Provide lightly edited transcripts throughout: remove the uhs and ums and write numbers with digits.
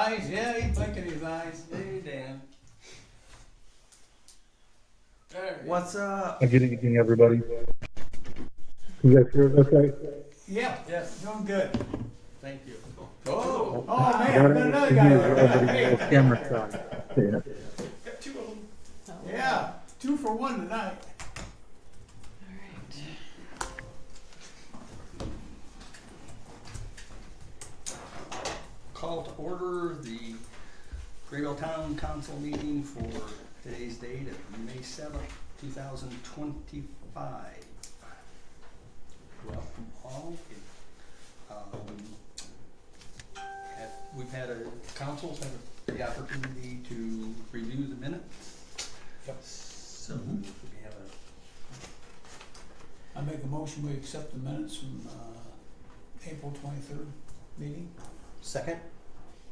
eyes. Yeah, he's blinking his eyes. Hey, Dan. There. What's up? Good evening, everybody. You guys hear us okay? Yeah, Yes. doing good. Thank you. Oh man, got another guy there. Hey. Camera side. Yeah. Got two of them. Yeah, 2 for 1 tonight. Call to order the Grabill Town Council meeting for today's date of May 7th, 2025. Welcome all. We've had councils have the opportunity to review the minutes. Yep. So we have I make a motion we accept the minutes from April 23rd meeting. Second,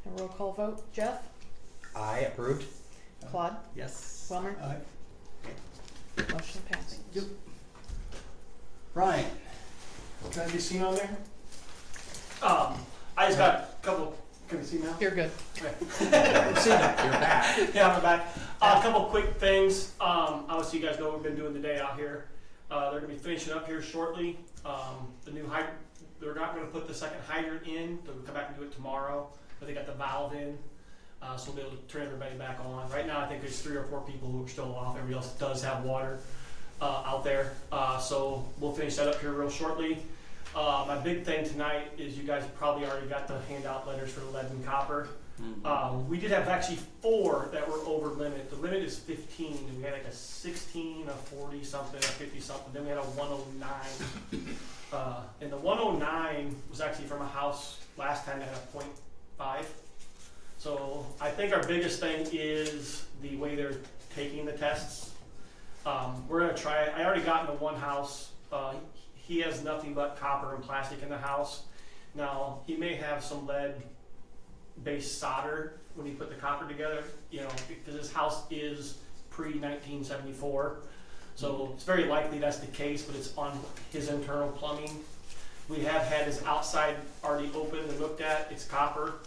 A roll call vote. Jeff? I approved. Claude? yes. Wilmer? Aye. Motion passed. Yep. Brian, can I be seen on there? I just got a couple. Can you see now? You're good. You're back. Yeah, I'm back. A couple quick things. Obviously, you guys know what we've been doing today out here. They're going to be finishing up here shortly. The new hydrant. They're not going to put the second hydrant in. They'll come back and do it tomorrow. But they got the valve in, so we'll be able to turn everybody back on. Right now, I think there's 3 or 4 people who are still off. Everybody else does have water out there. So we'll finish that up here real shortly. My big thing tonight is you guys probably already got the handout letters for the lead and copper. Mm-hmm. We did have actually 4 that were over limit. The limit is 15, and we had like a 16, a 40 something, a 50 something. Then we had a 109. And the 109 was actually from a house last time that had a 0.5. So I think our biggest thing is the way they're taking the tests. We're gonna try it. I already got into one house. He has nothing but copper and plastic in the house. Now, he may have some lead-based solder when he put the copper together, you know, because his house is pre-1974. So it's very likely that's the case, but it's on his internal plumbing. We have had his outside already opened and looked at. It's copper.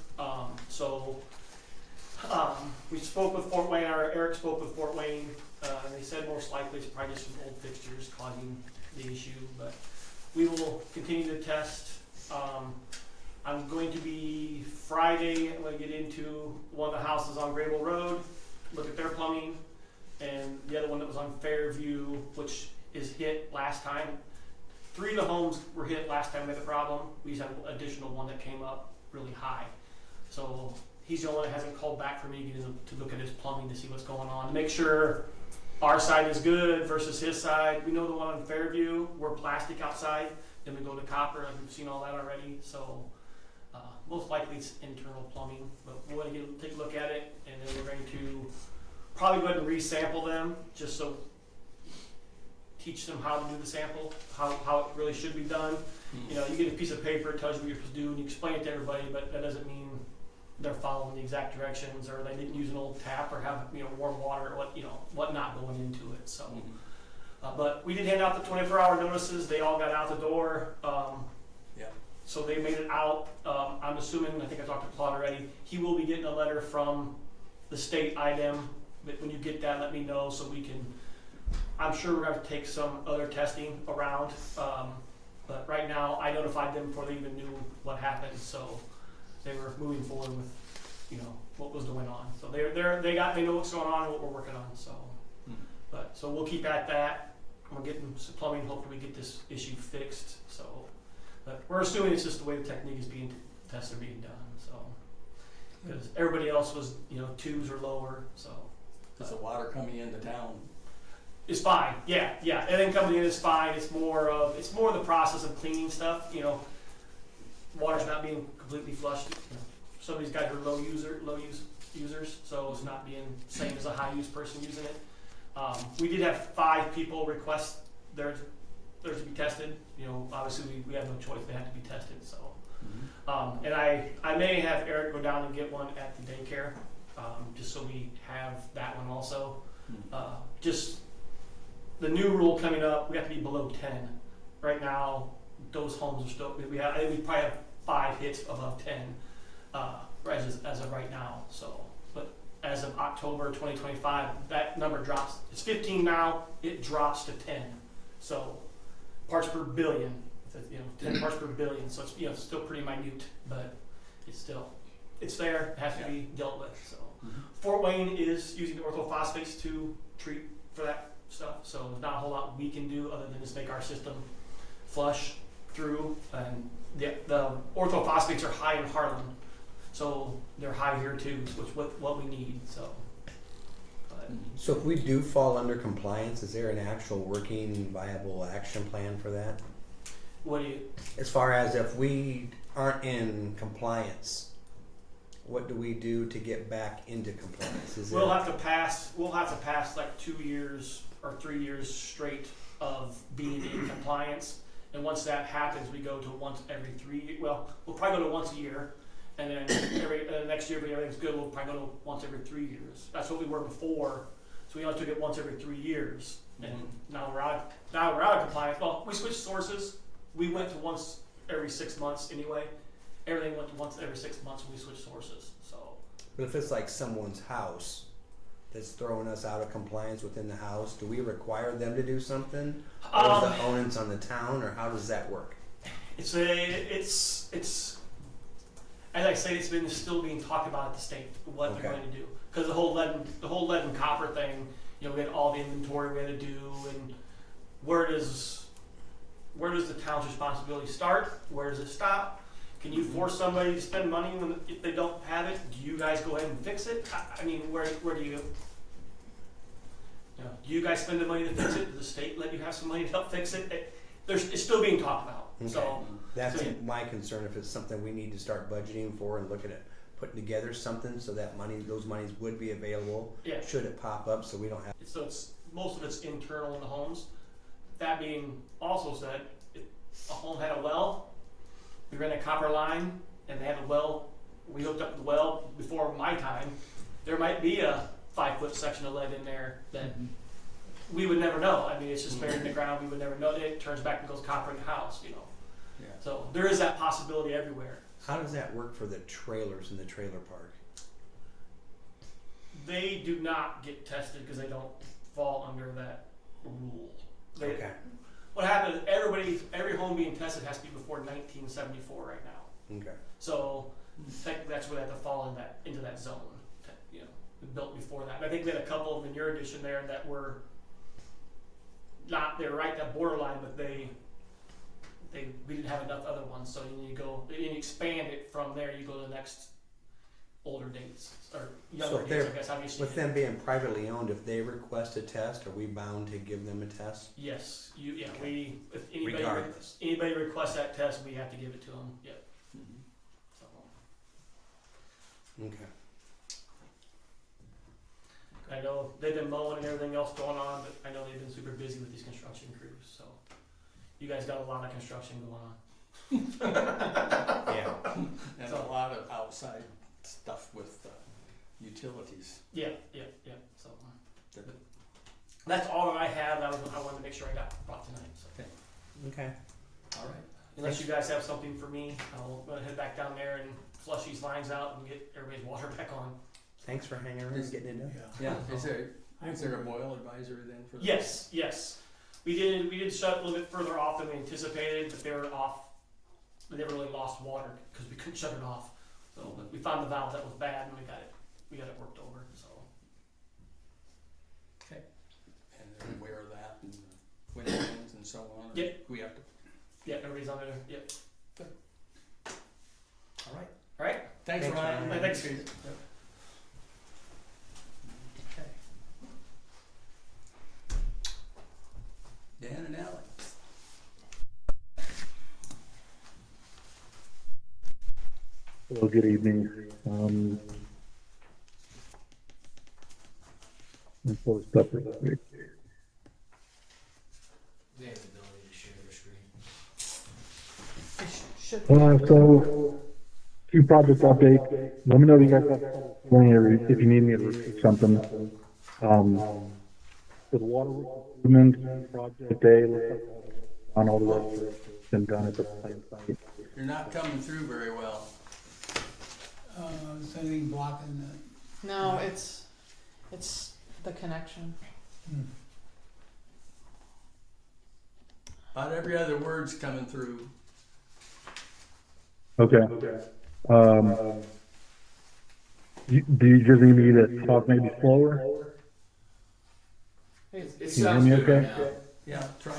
We spoke with Fort Wayne, or Eric spoke with Fort Wayne, and they said most likely it's probably just some old fixtures causing the issue, but we will continue to test. I'm going to be Friday, I'm going to get into one of the houses on Grabill Road, look at their plumbing, and the other one that was on Fairview, which is hit last time. 3 of the homes were hit last time with a problem. We just had an additional one that came up really high. So he's the only one that hasn't called back for me to look at his plumbing to see what's going on, to make sure our side is good versus his side. We know the one on Fairview, we're plastic outside, then we go to copper, and we've seen all that already. So most likely it's internal plumbing, but we're going to take a look at it, and then we're going to probably go ahead and resample them, just so teach them how to do the sample, how it really should be done. You know, you get a piece of paper, it tells you what you're supposed to do, and you explain it to everybody, but that doesn't mean they're following the exact directions, or they didn't use an old tap, or have, you know, warm water, or whatnot going into it. So, but we did hand out the 24-hour notices. They all got out the door. So they made it out. I'm assuming, I think I talked to Claude already, he will be getting a letter from the state IDEM, but when you get that, let me know so we can, I'm sure we're going to take some other testing around, but right now I notified them before they even knew what happened, so they were moving forward with, you know, what was going on. So they know what's going on and what we're working on. So, so we'll keep at that. We're getting some plumbing. Hopefully we get this issue fixed. So, but we're assuming it's just the way the technique is being tests are being done. So, because everybody else was, you know, 2s or lower. So, Is the water coming into town? it's fine. Yeah. Everything coming in is fine. It's more of the process of cleaning stuff. You know, water's not being completely flushed. You know, some of these guys are low users, so it's not being same as a high use person using it. We did have 5 people request theirs to be tested. You know, obviously we have no choice; they have to be tested. So, and I may have Eric go down and get one at the daycare, just so we have that one also. Just the new rule coming up, we have to be below 10. Right now, those homes are still, I think we probably have 5 hits above 10. as of right now, so. But as of October 2025, that number drops, it's 15 now, it drops to 10. So parts per billion, 10 parts per billion, so it's, it's still pretty minute, but it's there, it has to be dealt with, so. Fort Wayne is using the orthophosphates to treat for that stuff, so there's not a whole lot we can do other than just make our system flush through. And the orthophosphates are high in Harlan, so they're high here too, which what we need. So, but So if we do fall under compliance, is there an actual working, viable action plan for that? what do you? As far as if we aren't in compliance, what do we do to get back into compliance? We'll have to pass like 2 years or 3 years straight of being in compliance. And once that happens, we go to once every 3 years. Well, we'll probably go to once a year, and then next year, if everything's good, we'll probably go to once every 3 years. That's what we were before. So we only took it once every 3 years, and now we're out of compliance. Well, we switched sources. We went to once every 6 months anyway. Everything went to once every 6 months when we switched sources. So. But if it's like someone's house that's throwing us out of compliance within the house, do we require them to do something? Or is the onus on the town, or how does that work? It's as I say, it's been still being talked about at the state what they're going to do, because the whole lead and copper thing. We had all the inventory we had to do, and where does the town's responsibility start? Where does it stop? Can you force somebody to spend money if they don't have it? Do you guys go ahead and fix it? I mean, where do you? Do you guys spend the money to fix it? Does the state let you have some money to help fix it? It's still being talked about. Okay. So That's my concern, if it's something we need to start budgeting for and looking at putting together something so that those monies would be available yeah. should it pop up, so we don't have. So it's most of it's internal in the homes. That being also said, if a home had a well, we ran a copper line, and they had a well. We hooked up the well before my time. There might be a 5-foot section of lead in there that we would never know. I mean, it's just buried in the ground. We would never know. It turns back and goes copper in the house. Yeah. So there is that possibility everywhere. How does that work for the trailers in the trailer park? They do not get tested because they don't fall under that rule. Okay. What happens is every home being tested has to be before 1974 right now. Okay. So technically that's where they have to fall into that zone. Built before that. And I think we had a couple of in your edition there that were they're right at borderline, but we didn't have enough other ones. So you expand it from there. You go to the next older dates or younger dates. I guess how you see with them being privately owned, if they request a test, are we bound to give them a test? Yes, Okay. If Regardless. anybody requests that test, we have to give it to them. Yep. So. Okay. I know they've been mowing and everything else going on, but I know they've been super busy with these construction crews. So you guys got a lot of construction going on. Yeah. And a lot of outside stuff with utilities. Yeah. So that's all that I have. I wanted to make sure I got brought tonight. So. Okay. All right. Unless you guys have something for me, I'll head back down there and flush these lines out and get everybody's water back on. Thanks for hanging around and getting it done. Yeah. Is there a boil advisory then for that? Yes. We did shut a little bit further off than we anticipated, but they were off. They never really lost water because we couldn't shut it off. So but we found the valve that was bad and we got it worked over. So. Okay. And they're aware of that and wind lines and so on. Yep. We have to. Yeah, everybody's on there. Yep. All right. All right. Thanks, Thanks, Ryan. Ryan. Thanks. Okay. Dan and Alex. Hello, good evening. I'm full of stuff for this week. They have the ability to share their screen. Should So, few project updates. Let me know if you guys have something, if you need me to repeat something. For the water improvement project day, looks like on all the work that's been done at the plant site. You're not coming through very well. Is anything blocking No, it's the connection. the? About every other word's coming through. Okay. Do you just need me to talk maybe slower? It Can you sounds hear me good right okay? now. Yeah, try.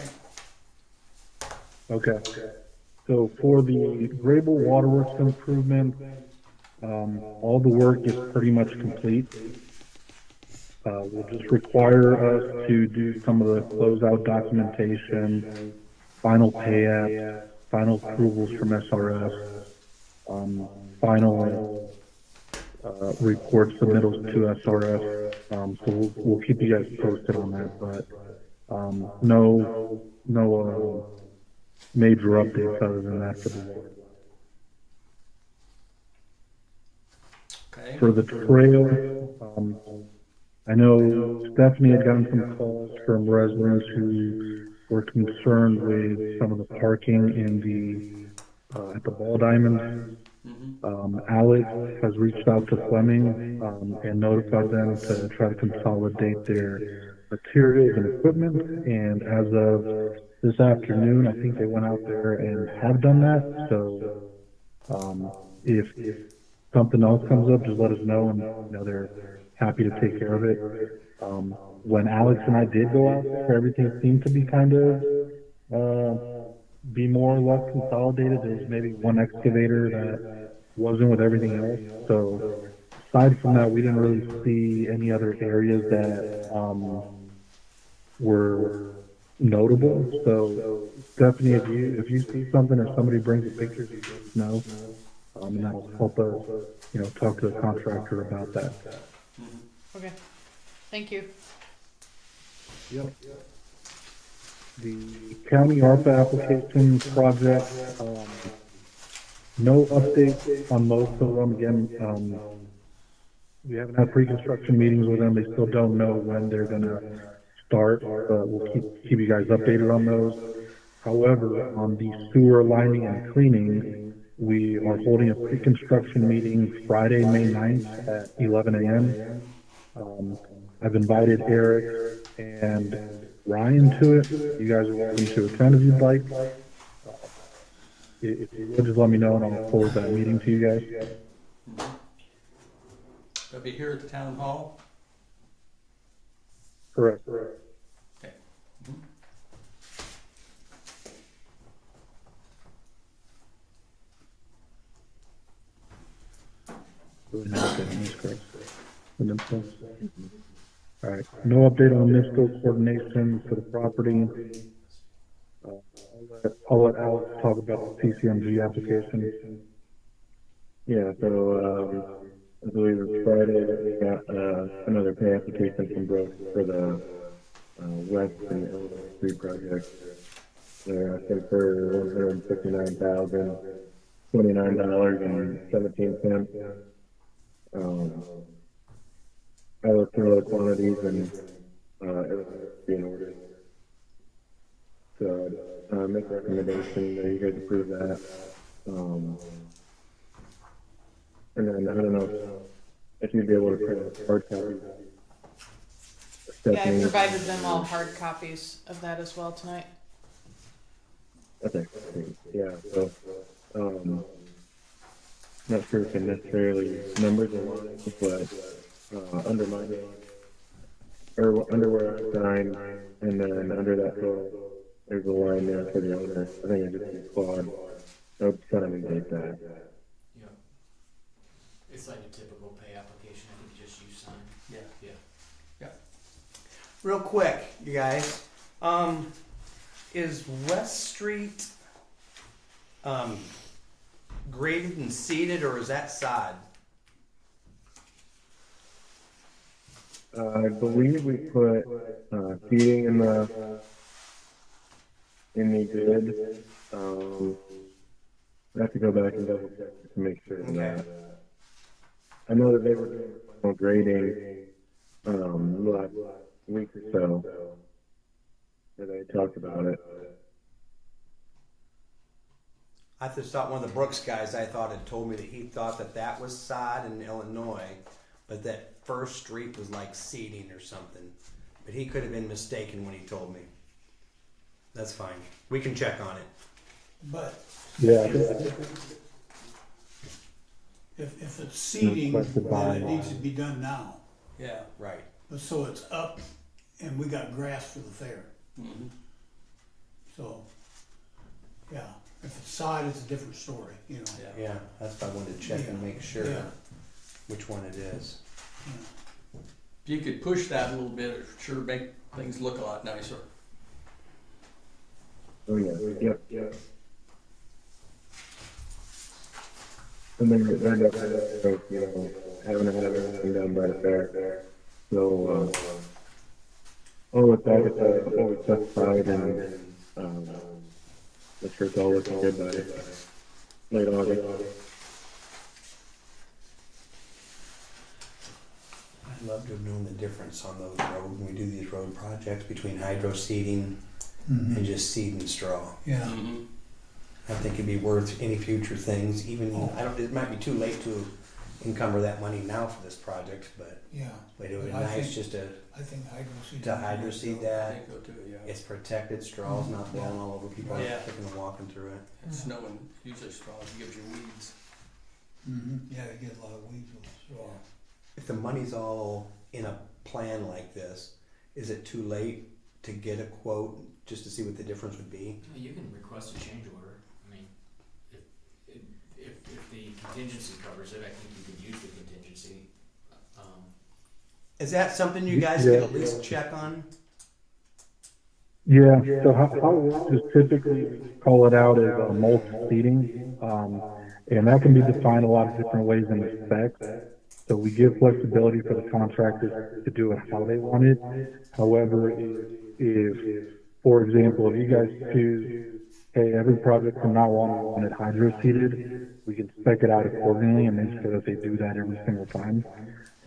Okay. So for the Grabill Waterworks improvement, all the work is pretty much complete. We'll just require us to do some of the closeout documentation, final pay apps, final approvals from SRS, final report submittals to SRS. So we'll keep you guys posted on that, but no major updates other than that for the water. Okay. For the trail, I know Stephanie had gotten some calls from residents who were concerned with some of the parking in at the ball diamonds. Alex has reached out to Fleming and notified them to try to consolidate their materials and equipment. And as of this afternoon, I think they went out there and have done that. So if something else comes up, just let us know, and they're happy to take care of it. When Alex and I did go out there, everything seemed to be kind of be more or less consolidated. There was maybe one excavator that wasn't with everything else. So aside from that, we didn't really see any other areas that were notable. So Stephanie, if you see something or somebody brings a picture, you let us know. And that'll help us, talk to the contractor about that. Okay. Thank you. Yep. The county ARPA application project, no updates on most of them. Again, we haven't had pre-construction meetings with them. They still don't know when they're gonna start, but we'll keep you guys updated on those. However, on the sewer lining and cleaning, we are holding a pre-construction meeting Friday, May 9th at 11 a.m. I've invited Eric and Ryan to it. You guys are welcome to attend if you'd like. If you would, just let me know and I'll forward that meeting to you guys. They'll be here at the town hall. Correct. Okay. All right, no update on NIPSCO coordination for the property. I'll let Alex talk about the CCMG application. Yeah, so I believe it's Friday that we got another pay application from Brooks for the West and Illinois Street project. They're asking for $159,029.17. I looked through other quantities and everything's being ordered. So make a recommendation that you guys approve that. And then I don't know if you'd be able to print a hard copy. Yeah, I provided them all hard copies of that as well tonight. Okay, yeah, so, not sure if it necessarily numbers or lines, but, under my name, or under where I signed, and then under that total, there's a line there for the owner. I think I just use Claude. I would set and date that. Yeah. It's like a typical pay application, I think just you sign. Yeah. Yeah. Real quick, you guys, is West Street, graded and seeded, or is that sod? I believe we put, seating in the bid. I have to go back and double check to make sure of that. I know that they were doing final grading, last week or so, and they talked about it. I just thought one of the Brooks guys I thought had told me that he thought that that was sod in Illinois, but that First Street was like seeding or something. But he could have been mistaken when he told me. That's fine. We can check on it. But Yeah. if it's seeding, Requested by- then it needs to be done now. Yeah. Right. But so it's up and we got grass for the fair. Mm-hmm. So, yeah, if it's sod, it's a different story, you know. Yeah. Yeah, that's why I wanted to check and Yeah. make sure Yeah. which one it is. Yeah. If you could push that a little bit, it sure make things look a lot nicer. Oh, yeah, yep. And then it ended up, having to have everything done by the fair. So, with that, it's always specified and, I'm sure it's all looking good by late August. I'd love to have known the difference on those roads when we do these road projects between hydro seeding and just seed and straw. Yeah, Mm-hmm. I think it'd be worth any future things, even, it might be too late to encumber that money now for this project, but yeah. it would be But I nice think- just to I think hydro seed. hydro seed I that. think so too, yeah. It's protected, straw's not blowing all over people, Yeah. kicking and walking through it. It's snowing, usually straw gives you weeds. Yeah, you get a lot of weeds with straw. If the money's all in a plan like this, is it too late to get a quote just to see what the difference would be? You can request a change order. I mean, if the contingency covers it, I think you can use the contingency. Is that something you guys Yeah. could at least check on? Yeah, so how it works is typically we call it out as mulch seeding, and that can be defined a lot of different ways in the specs. So we give flexibility for the contractors to do it how they want it. However, if for example, if you guys choose, hey, every project from now on we want it hydro seeded, we can spec it out accordingly and make sure that they do that every single time.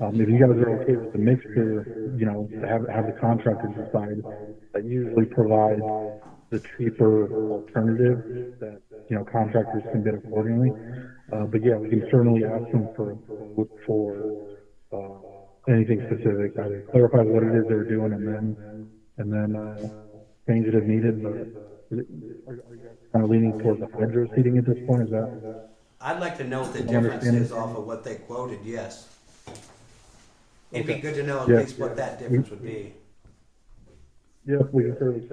If you guys are okay with the mixture, to have the contractors decide, that usually provides the cheaper alternative that, contractors can bid accordingly. But yeah, we can certainly ask them for a quote for, anything specific, either clarify what it is they're doing and then change it if needed. But are you guys kind of leaning towards the hydro seeding at this point? Is that? I'd like to know what the I'm difference understanding. is off of what they quoted, yes. It'd be Okay. good to know at Yeah. least what that difference would be. Yeah, we can certainly.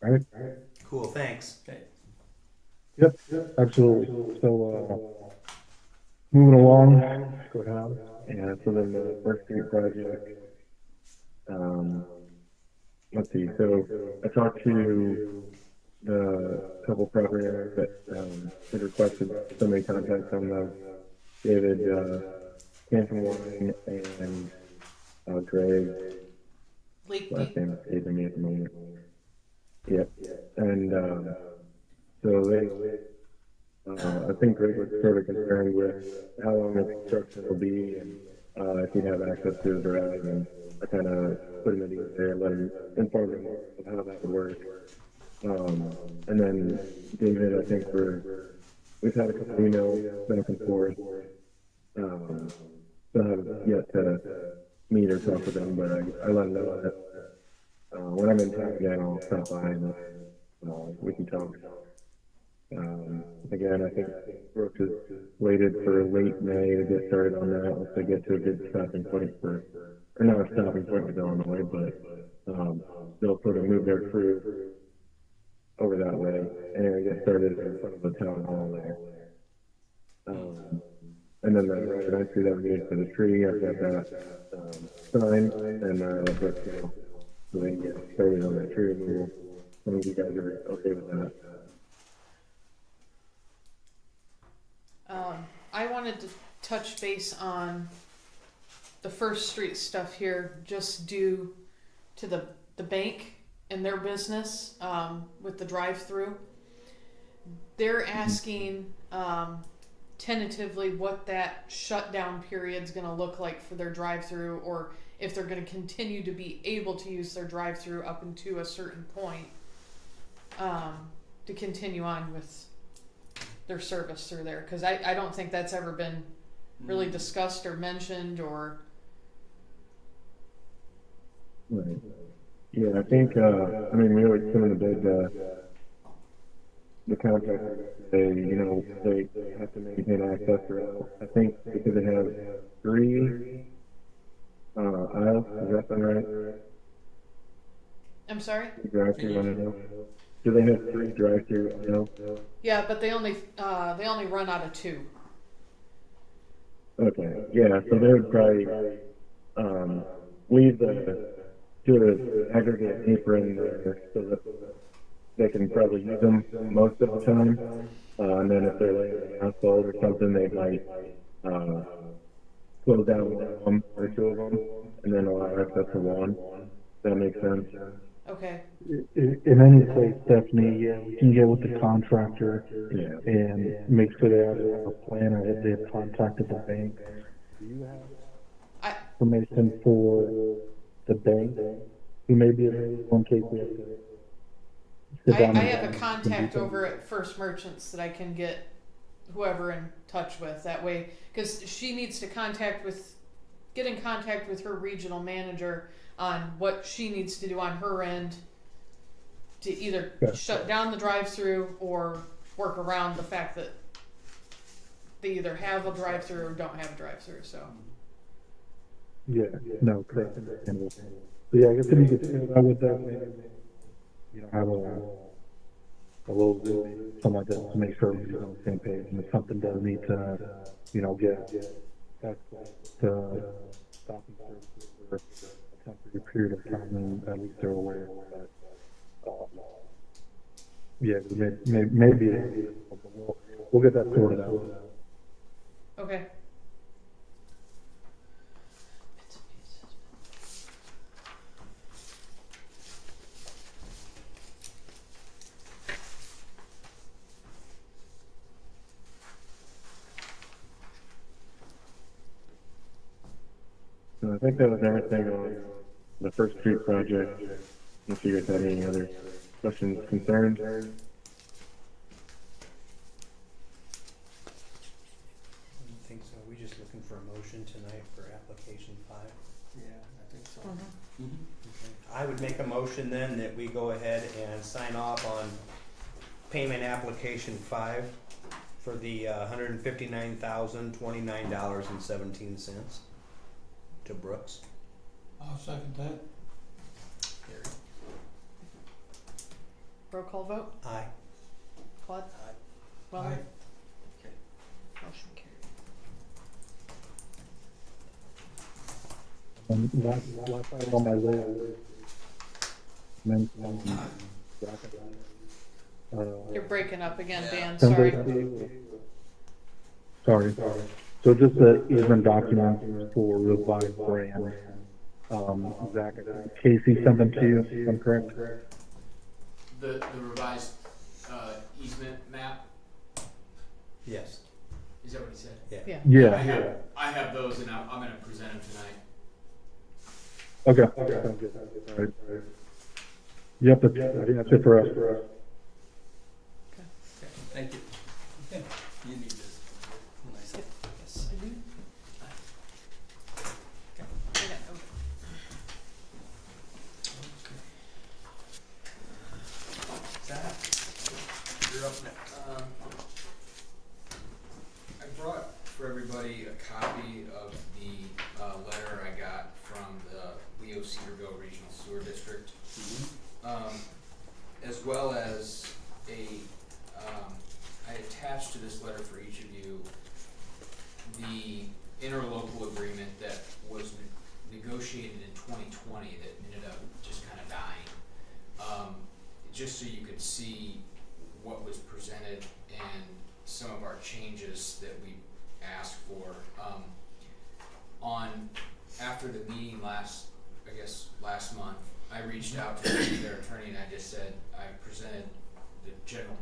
All right. Cool, thanks. Okay. Yep, absolutely. So, moving along, go ahead. Yeah, so then the First Street project, let's see, so I talked to the couple property owners that, had requested somebody contact them, David, Canton Wine and, Greg, Leak last deep. name escaping me at the moment. Yep, and, so they, I think Greg was sort of concerned with how long the construction will be and, if he'd have access to the drive, and I kind of put him at ease there, let him inform him of how that would work. And then David, I think we've had a couple of emails back and forth. Still haven't yet to meet or talk with him, but I let him know that, when I'm in town again, I'll stop by and, we can talk. Again, I think Brooks has waited for late May to get started on that, once they get to a good stopping point or not a stopping point with Illinois, but, they'll sort of move their crew over that way and get started in front of the town hall there. And then the right entry that we need for the tree, I've got that, signed and, let Brooks know, so they can get started on that tree removal. As long as you guys are okay with that. I wanted to touch base on the First Street stuff here, just due to the bank and their business, with the drive-through. they're asking tentatively what that shutdown period's gonna look like for their drive-through, or if they're gonna continue to be able to use their drive-through up into a certain point, to continue on with their service through there. Cause I don't think that's ever been really discussed or mentioned or, Right. Yeah, I think, I mean, we always put in the bid, the contractor, they have to maintain access throughout. I think because they have 3, aisles, is that sound right? I'm sorry? Drive-through on a hill. Do they have 3 drive-through aisles? Yeah, but they only run out of 2. Okay, yeah, so they would probably, leave do an aggregate apron there so that they can probably use them most of the time. And then if they're laying on asphalt or something, they might, close down one of them or 2 of them and then allow access to one. Does that make sense? Okay. In any case, Stephanie, yeah, we can get with the contractor Yeah. and make sure they have a plan or if they have contacted the bank. Do you have information for the bank who may be available in case we have to sit I down? have a contact over at First Merchants that I can get whoever in touch with that way, because she needs to get in contact with her regional manager on what she needs to do on her end to either shut down the drive-through or work around the fact that they either have a drive-through or don't have a drive-through. So Yeah, no, correct. Understandable. So yeah, I guess if you could sit down with them, maybe, have a little Zoom meeting, something like that, to make sure everybody's on the same page. And if something does need to, get back to stopping services for a temporary period of time, then at least they're aware. But, yeah, maybe we'll get that sorted out. okay. So I think that was everything on the First Street project. If you guys have any other questions, concerns? I don't think so. We just looking for a motion tonight for application 5. Yeah, I think so. Mhm. Okay. I would make a motion then that we go ahead and sign off on payment application 5 for the $159,029.17 to Brooks. I'll second that. Roll call vote. Aye. Claude. Aye. Well, Aye. motion carried. And last item on my list, You're breaking up again, Dan. Sunday Sorry. Steve. Sorry. So just the easement documents for Revive Brand. Zach, I think Casey sent them to you, if I'm correct? The revised, easement map, Yes. is that what he said? Yeah. Yeah. I have those and I'm gonna present them tonight. Okay. Sounds good. All right. Yep, I think that's it for us. Okay, thank you. Okay. You need this. Nice. Yes, I do. I got notes. Zach, you're up next. I brought for everybody a copy of the letter I got from the Leo Cedarville Regional Sewer District, as well as I attached to this letter for each of you the interlocal agreement that was negotiated in 2020 that ended up just kind of dying. Just so you could see what was presented and some of our changes that we asked for. After the meeting last month, I reached out to their attorney and I just said, I presented the general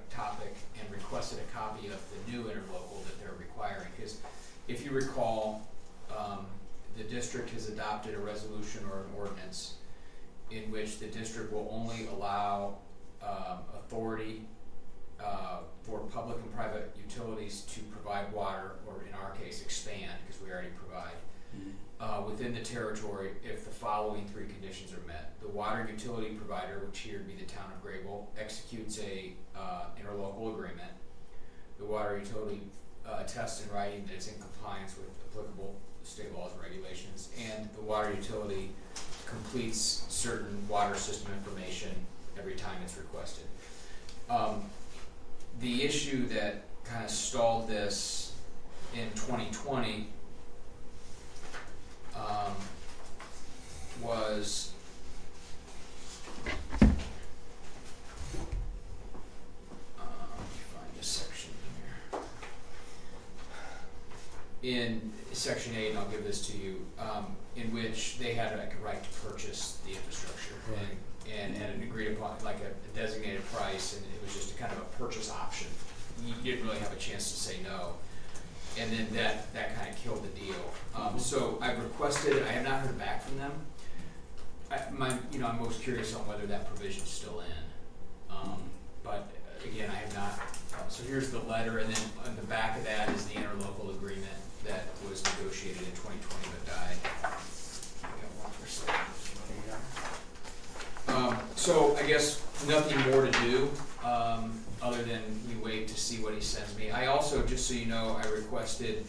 topic and requested a copy of the new interlocal that they're requiring, because if you recall, the district has adopted a resolution or an ordinance in which the district will only allow authority for public and private utilities to provide water, or in our case, expand, because we already provide, within the territory if the following three conditions are met. The water utility provider, which here would be the town of Grabill, executes a interlocal agreement. The water utility attests in writing that it's in compliance with applicable state laws and regulations, and the water utility completes certain water system information every time it's requested. The issue that kind of stalled this in 2020 was let me find this section here. In section 8, and I'll give this to you, in which they had like a right to purchase the infrastructure, and an agreed upon, like a designated price, and it was just a kind of a purchase option. You didn't really have a chance to say no. And then that kind of killed the deal. So I've requested, I have not heard back from them. I'm most curious on whether that provision's still in. But again, I have not. So here's the letter, and then on the back of that is the interlocal agreement that was negotiated in 2020 but died. I got one for a second. So I guess nothing more to do, other than we wait to see what he sends me. I also, just so you know, I requested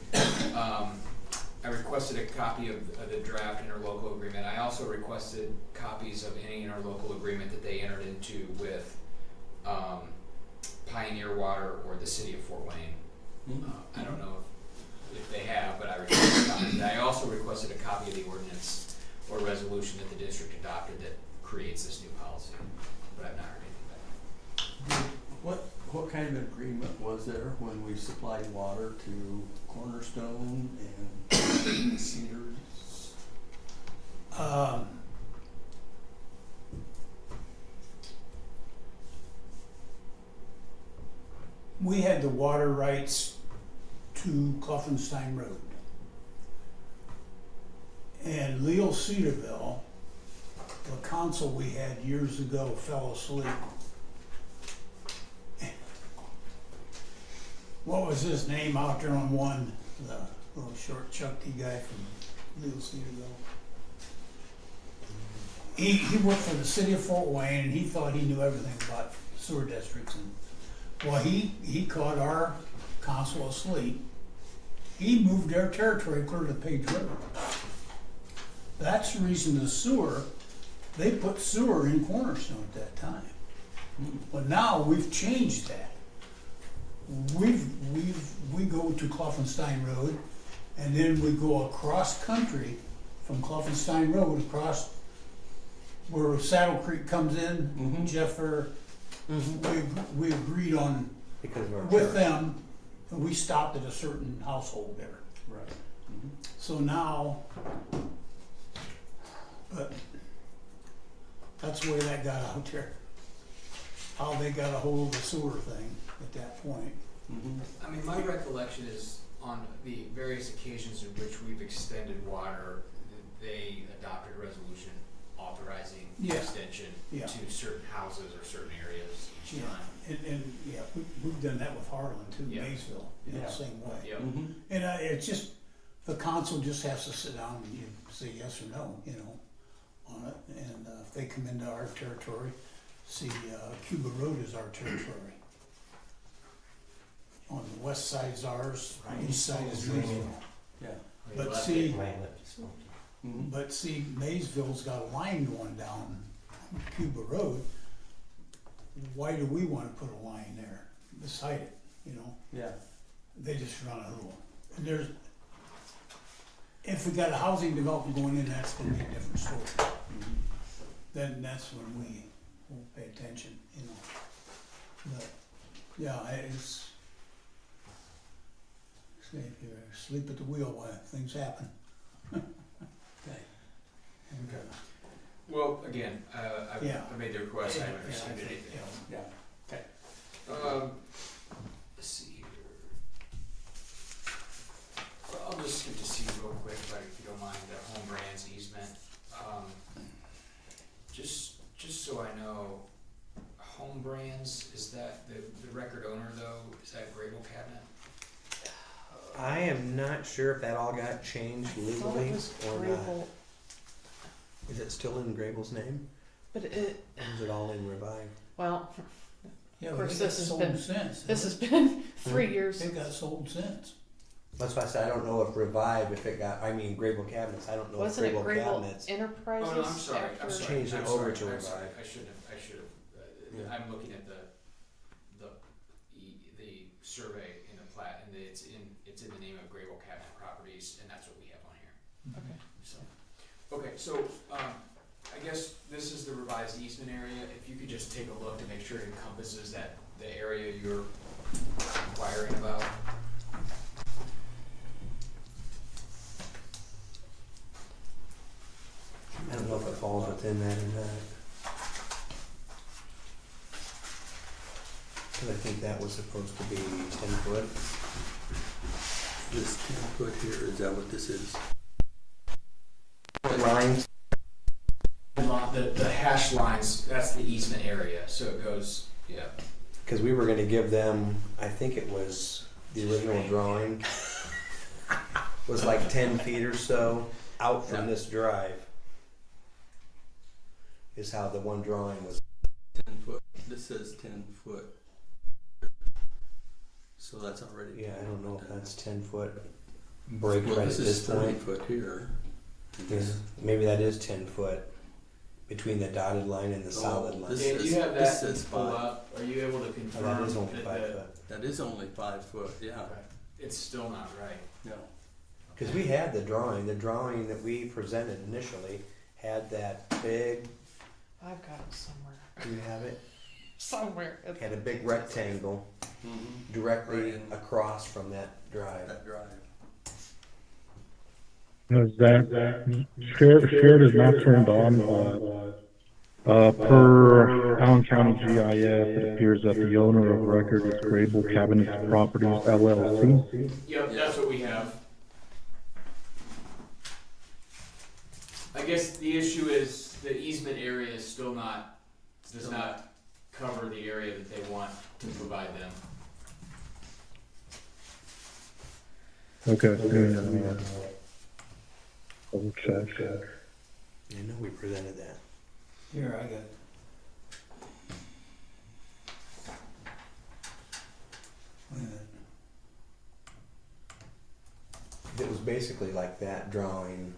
a copy of the draft interlocal agreement. I also requested copies of any interlocal agreement that they entered into with Pioneer Water or the city of Fort Wayne. I don't know if they have, but I requested a copy of that. I also requested a copy of the ordinance or resolution that the district adopted that creates this new policy, but I've not heard anything back. What kind of agreement was there when we supplied water to Cornerstone and Cedars? We had the water rights to Cluffenstein Road. And Leo Cedarville, the council we had years ago, fell asleep. What was his name out there on one, the little short chunky guy from Leo Cedarville? He worked for the city of Fort Wayne, and he thought he knew everything about sewer districts. And well, he caught our council asleep. He moved their territory clear to Page River. That's the reason the sewer, they put sewer in Cornerstone at that time. But now we've changed that. We go to Cluffenstein Road, and then we go across country from Cluffenstein Road across where Saddle Creek comes in. Jeff, we agreed on Because of our with church. them, and we stopped at a certain household there. Right. So now, but that's the way that got out there. How they got a hold of the sewer thing at that point. I mean, my recollection is on the various occasions in which we've extended water, they adopted a resolution authorizing Yeah. extension Yeah. to certain houses or certain areas each Yeah, time. and yeah, we've done that with Harlan too, Yeah. Maysville, Yeah. the same way. Yep. And it's just, the council just has to sit down and you say yes or no, on it. And if they come into our territory, see, Cuba Road is our territory. On the west side is ours, east side is Maysville. Yeah. But see, Maysville's got a line going down Cuba Road. Why do we wanna put a line there beside it, Yeah. They just run a little, and if we got a housing development going in, that's gonna be a different story. Then that's when we will pay attention, But, yeah, it's, say, if you're asleep at the wheel while things happen. Okay. And, Well, again, I made the request, I haven't yeah, received anything. Yeah. Okay. just skip to see real quick, but if you don't mind, the home brands easement. Just so I know, home brands, is that the record owner though, is that Grabill Cabinet? I am not sure if that all got changed I thought legally it was or not. Grabill, Is it still in Grable's name? but Or is it all in Revive? well, Yeah, Of but course, it got this has sold been- since. this has been 3 Hmm. years. It got sold since. That's why I said I don't know if Revive, if it got, I mean Grable Cabinets, I don't know Wasn't if it Grable Grabill Cabinets. Enterprises? Oh, no, I'm sorry, I'm after- sorry. Changed it I'm over sorry, to I'm sorry. Revive. I should have, Yeah. I'm looking at the survey in the plat, and it's in the name of Grabill Cabinet Properties, and that's what we have on here. Okay. So, I guess this is the revised easement area. If you could just take a look to make sure it encompasses the area you're inquiring about. I don't know if it falls within that or not. Cause I think that was supposed to be 10 foot. This 10 foot here, is that what this is? Lines. The hash lines, that's the easement area, so it goes, yeah. Cause we were gonna give them, I think it was the original drawing, was like 10 feet or so out from Yeah. this drive. Is how the one drawing was. 10 foot, this says 10 foot. So that's already. Yeah, I don't know if that's 10 foot break Well, right at this this is 30 point. foot here. And Yeah, this- maybe that is 10 foot between the dotted line and the solid line. this Dan, do you says- have this that says pulled 5. up? Are you able to Oh, confirm that is only 5 that foot. That is only 5 foot, yeah. it's still not right? No. Because we had the drawing that we presented initially had that big, I've got it somewhere. do you have it? Somewhere. Had a big rectangle directly Right in across from that drive. that drive. Is that shared is not turned on, but per Allen County GIS, it appears that the owner of record is Grabill Cabinets Properties LLC. Yep, that's what we have. I guess the issue is the easement area is still not, does not cover the area that they want to provide them. Okay. Double check. I know we presented that. Here, I got it. Wait a minute. It was basically like that drawing.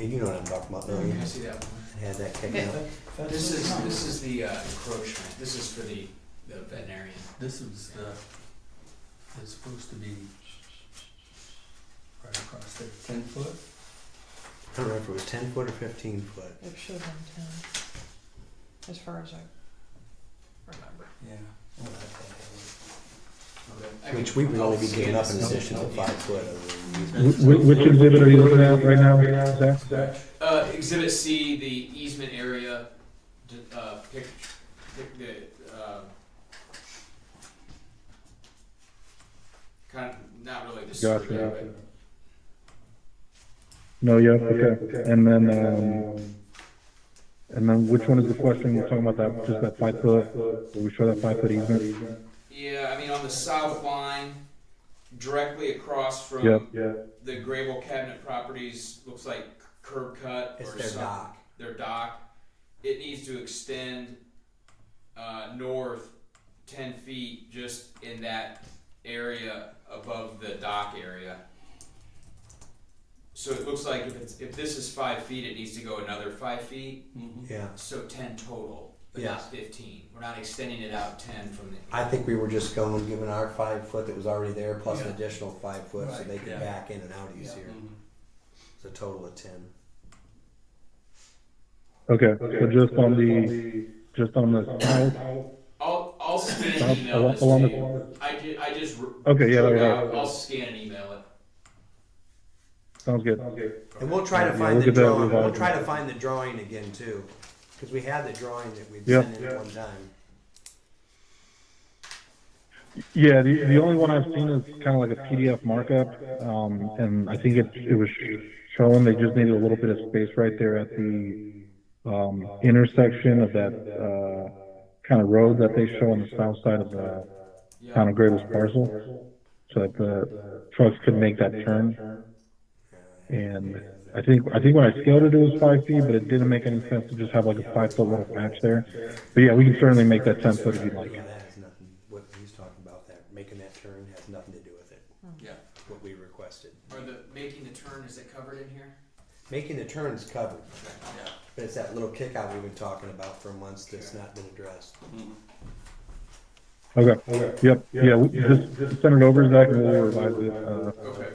You know what I'm talking about, don't you? Can I see that one? It had that kicking Okay. out. This is the encroachment, this is for the veterinarian. This was the, it's supposed to be right across there, 10 foot? I don't remember if it was 10 foot or 15 foot. It should have been 10, as far as I remember. Yeah. Okay. Which we would only be I'll giving scan up an this. additional 5 foot. Which exhibit are you looking at right now, Zach? Exhibit C, the easement area, pick the, kind of, not really the survey, Gotcha. No, yeah, okay. And then which one is the question? We're talking about that, just that 5 foot, will we show that 5 foot easement? Yeah, I mean, on the south line, directly across from Yep. the Grabill Cabinet Properties, looks like curb cut It's or their something. dock. Their dock. It needs to extend north 10 feet just in that area above the dock area. So it looks like if this is 5 feet, it needs to go another 5 feet. Yeah. So 10 total, but Yeah. not 15. We're not extending it out 10 from the. I think we were just going, giving our 5 foot that was already there plus an Yeah. additional 5 foot so Right. they could Yeah. back in and out Yeah. easier. It's a total of 10. Okay, so just on the south, I'll scan and south, email this along to the, you. I just. okay, yeah, took right. out- I'll scan and email it. Sounds good. And we'll try to Yeah, find look the at that drawing. We'll revised try to one. find the drawing again too, because we had the drawing that we'd Yep. sent in at one time. Yeah, the only one I've seen is kind of like a PDF markup, and I think it was showing they just needed a little bit of space right there at the intersection of that kind of road that they show on the south side of the town Yeah. of Grable's parcel, so that the trucks could make that turn. And I think when I scaled it, it was 5 feet, but it didn't make any sense to just have like a 5 foot little patch there. But yeah, we can certainly make that 10 foot if you'd like. Yeah, that has nothing, what he's talking about, that making that turn has nothing to do with it, Yeah. what we requested. Or the making the turn, is it covered in here? Making the turn is covered, Yeah. but it's that little kick out we've been talking about for months that's not been addressed. Okay. Yep. Yeah. Just send it over, Zach, and we'll revise it. Okay.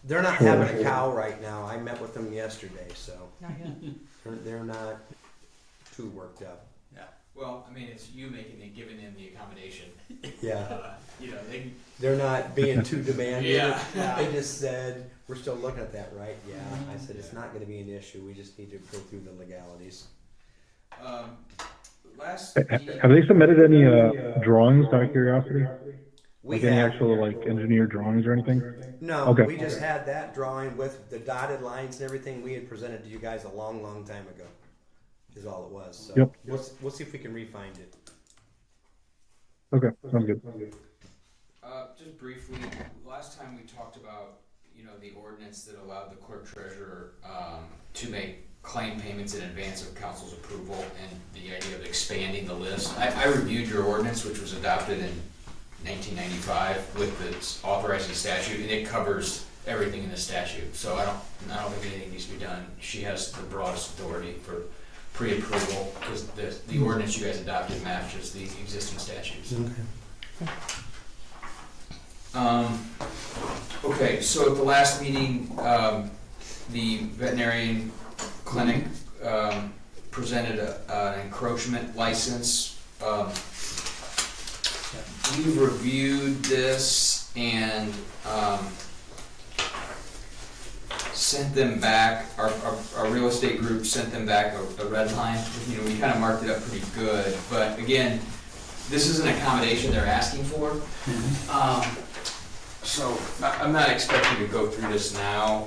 They're not Sure. having a cow right now, I met with them yesterday, so Not yet. they're not too worked up. Well, I mean, it's you giving them the accommodation. Yeah, You know, they. they're not being too demanding. Yeah. They just said, we're still looking at that, right? Yeah, I said, it's not gonna be an issue, we just need to go through the legalities. Last Have meeting, they submitted any drawings, out of curiosity? We Like any have, actual like engineered drawings or anything? no, Okay. we just had that drawing with the dotted lines and everything we had presented to you guys a long, long time ago, is all it was, so. Yep. We'll see if we can re-find it. Okay, sounds good. just briefly, last time we talked about, the ordinance that allowed the clerk treasurer, to make claim payments in advance of council's approval and the idea of expanding the list. I reviewed your ordinance, which was adopted in 1995 with the authorizing statute, and it covers everything in the statute. So I don't think anything needs to be done. She has the broadest authority for pre-approval because the ordinance you guys adopted matches the existing statutes. Okay, so at the last meeting, the veterinarian clinic presented an encroachment license. We've reviewed this and sent them back, our real estate group sent them back a red line. We kind of marked it up pretty good, but again, this is an accommodation they're asking for. So I'm not expecting to go through this now,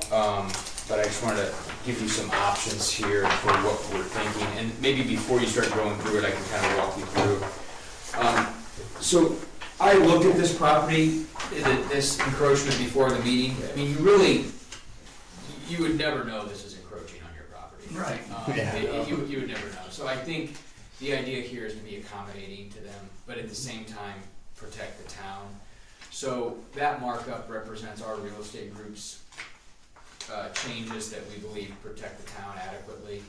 but I just wanted to give you some options here for what we're thinking. And maybe before you start going through it, I can kind of walk you through. So I looked at this property, this encroachment before the meeting. I mean, you would never know this is encroaching on your property. Right. You would never know. So I think the idea here is to be accommodating to them, but at the same time, protect the town. So that markup represents our real estate group's changes that we believe protect the town adequately.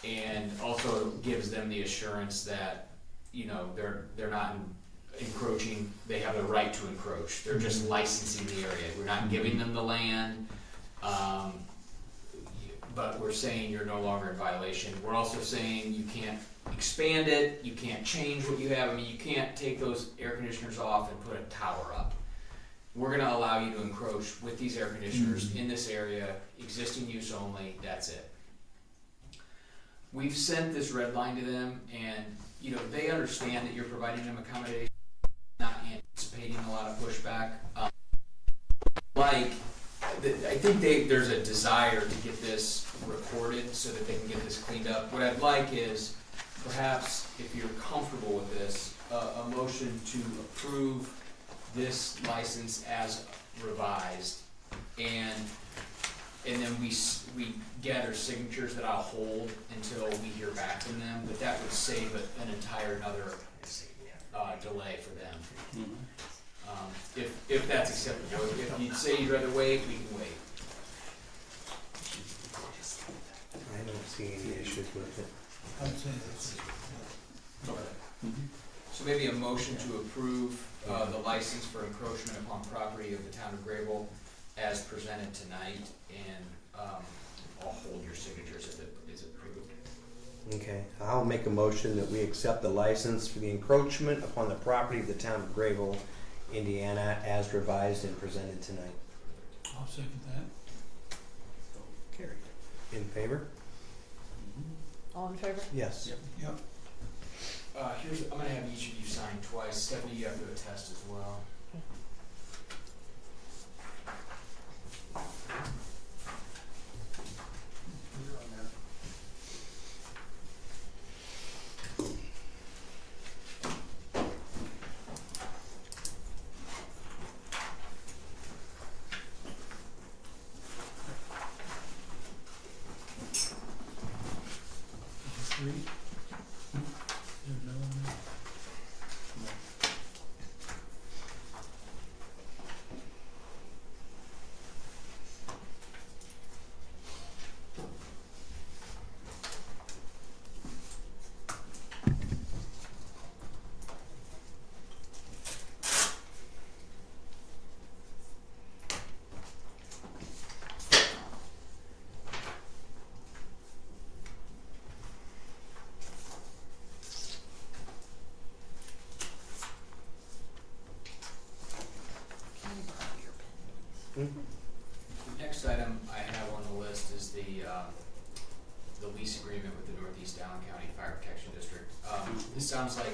And also gives them the assurance that, they're not encroaching, they have the right to encroach. They're just licensing the area. We're not giving them the land, but we're saying you're no longer in violation. We're also saying you can't expand it, you can't change what you have. I mean, you can't take those air conditioners off and put a tower up. We're gonna allow you to encroach with these air conditioners in this area, existing use only, that's it. We've sent this red line to them and, they understand that you're providing them accommodation, not anticipating a lot of pushback. I think there's a desire to get this recorded so that they can get this cleaned up. What I'd like is, perhaps, if you're comfortable with this, a motion to approve this license as revised, and then we gather signatures that I'll hold until we hear back from them, but that would save an entire another delay for them. If that's acceptable. If you say you'd rather wait, we can wait. I don't see any issues with it. I would say that's, So maybe a motion to approve the license for encroachment upon property of the town of Grabill as presented tonight, and I'll hold your signatures if it is approved. Okay, I'll make a motion that we accept the license for the encroachment upon the property of the town of Grabill, Indiana, as revised and presented tonight. I'll second that. Carried. In favor? All in favor? Yes. Yep. I'm gonna have each of you sign signed twice. Stephanie, you have to attest as well. Three? There's another one there? Next item I have on the list is the lease agreement with the Northeast Allen County Fire Protection District. It sounds like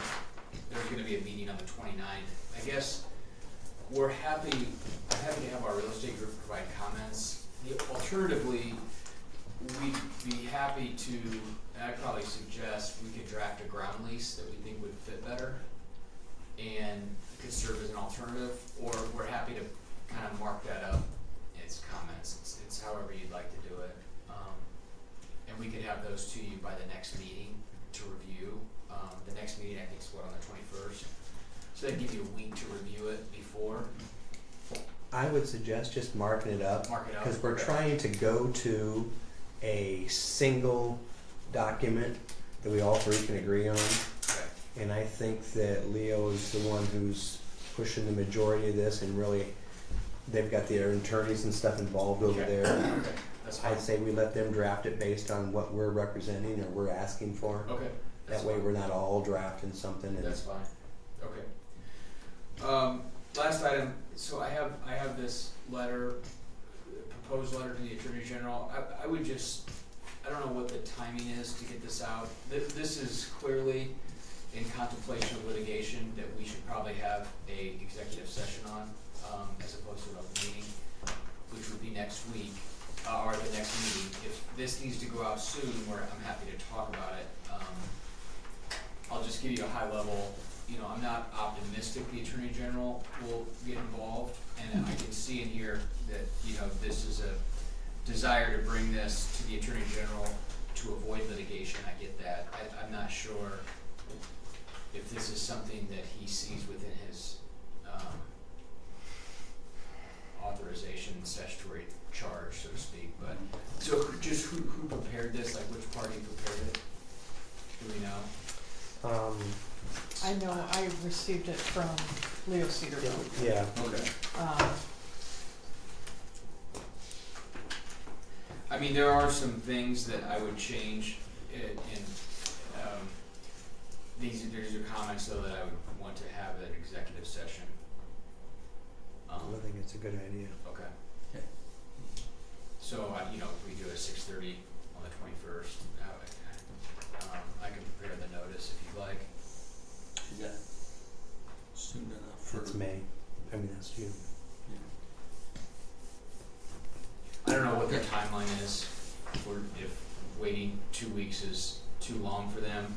there's gonna be a meeting on the 29th. I guess I'm happy to have our real estate group provide comments. Alternatively, we'd be happy to, and I'd probably suggest we could draft a ground lease that we think would fit better and could serve as an alternative, or we're happy to kind of mark that up. It's comments, it's however you'd like to do it. And we could have those to you by the next meeting to review. The next meeting I think is what, on the 21st? So that'd give you a week to review it before. I would suggest just marking it up. Mark it up. Because we're Okay. trying to go to a single document that we all three can agree on. Okay. And I think that Leo is the one who's pushing the majority of this, and really, they've got their attorneys and stuff involved over Okay. there. Okay, that's fine. I'd say we let them draft it based on what we're representing or we're asking for. Okay. That's That way fine. we're not all drafting something and That's fine. Okay. Last item, so I have this letter, proposed letter to the Attorney General. I would just, I don't know what the timing is to get this out. This is clearly in contemplation of litigation that we should probably have a executive session on, as opposed to an open meeting, which would be next week, or the next meeting. If this needs to go out soon, I'm happy to talk about it. I'll just give you a high level, I'm not optimistic the Attorney General will get involved, and I can see in here that, this is a desire to bring this to the Attorney General to avoid litigation. I get that. I'm not sure if this is something that he sees within his, authorization, statutory charge, so to speak, but, so just who prepared this, like which party prepared it? Do we know? I know I received it from Leo Cedarville. yeah. Okay. Um, I mean, there are some things that I would change these are comments though that I would want to have at executive session. I think it's a good idea. Okay. Okay. So, if we do it at 6:30 on the 21st, I can prepare the notice if you'd like. Is that soon enough for? It's May. I mean, that's June. I don't know what their timeline is, or if waiting 2 weeks is too long for them.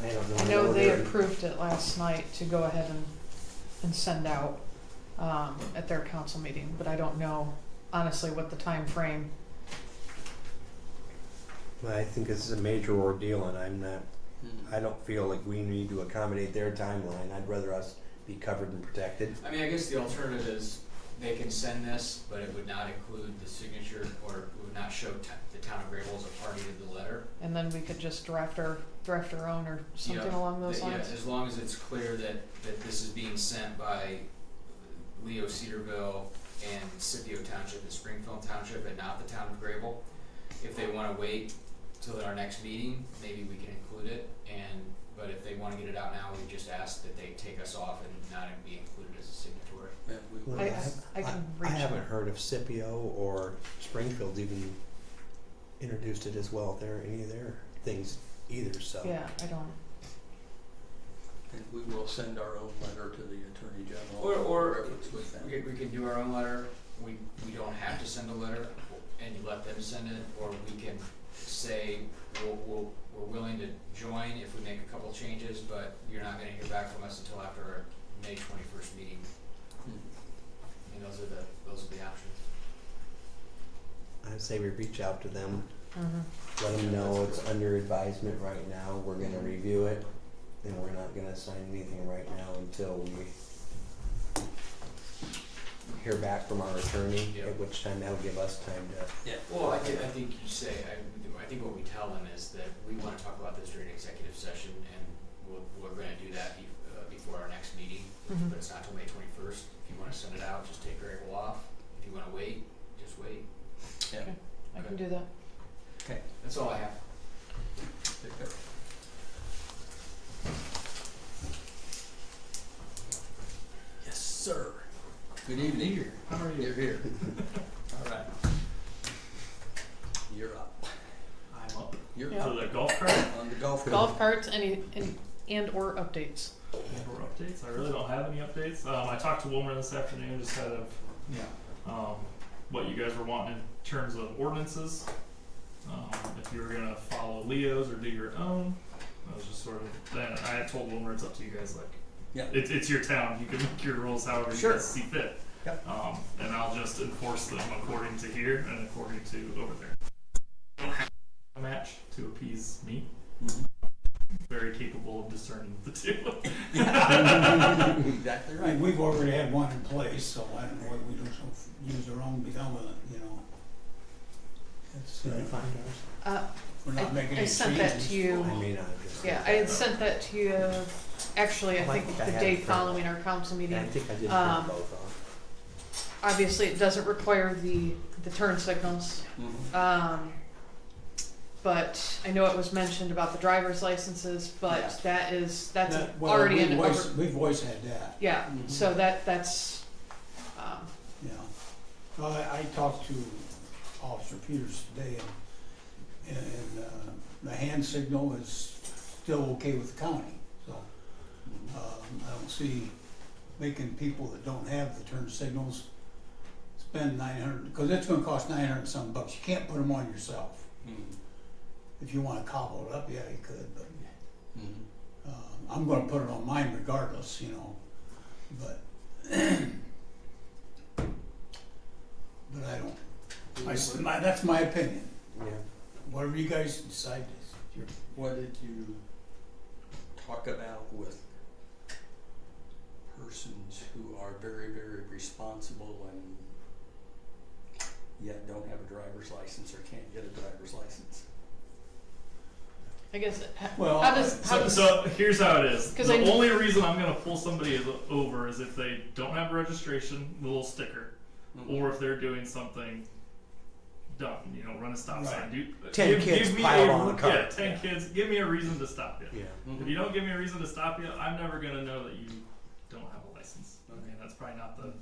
I don't know. I know they they're- approved it last night to go ahead and send out, at their council meeting, but I don't know honestly what the time frame. Well, I think this is a major ordeal, and I don't feel like we need to accommodate their timeline. I'd rather us be covered and protected. I mean, I guess the alternative is they can send this, but it would not include the signature, or it would not show the town of Grabill as a party to the letter. And then we could just draft our own or something Yeah, along those yeah, lines. as long as it's clear that this is being sent by Leo Cedarville and Scipio Township and Springfield Township and not the town of Grabill. If they wanna wait till our next meeting, maybe we can include it, but if they wanna get it out now, we just ask that they take us off and not be included as a signatory. Yeah, we Well, I can I reach haven't out. heard of Scipio or Springfield even introduced it as well. There any of their things either. So Yeah, I don't. And we will send our own letter to the Attorney General. Or reference with them. we can do our own letter, we don't have to send a letter, and you let them send it, or we can say, we're willing to join if we make a couple changes, but you're not gonna hear back from us until after our May 21st meeting. Hmm. And those are the options. I'd say we reach out to them, Mhm. let them know it's under advisement right now, we're gonna review it, and we're not gonna sign anything right now until we hear back from our attorney, Yep. at which time that'll give us time to. Yeah. Well, I think you say, I think what we tell them is that we wanna talk about this during executive session, and we're gonna do that before our next meeting, Mhm. but it's not till May 21st. If you wanna send it out, just take Grabill off. If you wanna wait, just wait. Yeah. Okay. I can do that. Okay. That's all I have. Yes, sir. Good evening. How are you? You're here. All right. You're up. I'm up. You're Yeah. To up the golf cart. on the golf Golf carts, any and or updates. Or updates. I really don't have any updates. I talked to Wilmer this afternoon, just kind of Yeah. what you guys were wanting in terms of ordinances. If you were gonna follow Leo's or do your own. I was just sort of then I had told Wilmer it's up to you guys. Like, Yeah. it's your town. You can make your rules however Sure. you guys see fit. Yep. And I'll just enforce them according to here and according to over there. Don't have a match to appease me. Mhm. Very capable of discerning the two. Exactly right. We've already had one in place, so I don't know whether we just use our own, be done with it, you know. It's, Did you find ours? we're not making I any sent that changes. to you. I may not have just. Yeah, I had sent that to you. Actually, I Oh, I think think I the had day it printed. following our council Yeah, I meeting. think I did Um, print both off. Obviously, it doesn't require the turn signals. Mhm. But I know it was mentioned about the driver's licenses, but Yeah. that's That- well, already we've in. always- We've always had that, Yeah, Mhm. so that's, you know. Well, I talked to Officer Peters today, and the hand signal is still okay with the county, so. I don't see making people that don't have the turn signals spend 900, because it's gonna cost 900 and some bucks. You can't put them on yourself. Mhm. If you wanna cobble it up, yeah, you could, but, Mhm. I'm gonna put it on mine regardless, you know, but, but I don't, that's my opinion. Yeah. Whatever you guys decide is your. What did you talk about with persons who are very, very responsible and yet don't have a driver's license or can't get a driver's license? I guess, Well, how does, So here's how it is. 'Cause The I- only reason I'm gonna pull somebody over is if they don't have registration, the little sticker, or if they're doing something dumb. You know, run a stop Right. sign. 10 kids me piled a, on a car. Yeah, 10 kids. Give me a reason to stop you. Yeah. If you don't give me a reason to stop you, I'm never gonna know that you don't have a license. I mean, that's probably not the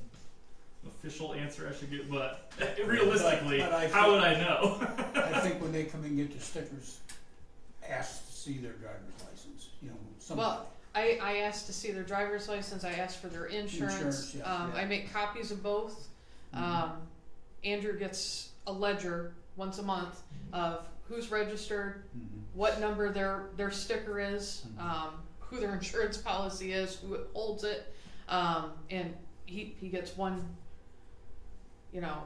official answer I should get, but realistically, But I how would I know? I think when they come in and get their stickers, ask to see their driver's license, you know, somebody. well, I asked to see their driver's license, I asked for their insurance. Insurance, yeah, yeah. I make copies of both. Mhm. Andrew gets a ledger once a month of who's registered, Mhm. what number their sticker is, Mhm. who their insurance policy is, who holds it, and he gets one, you know,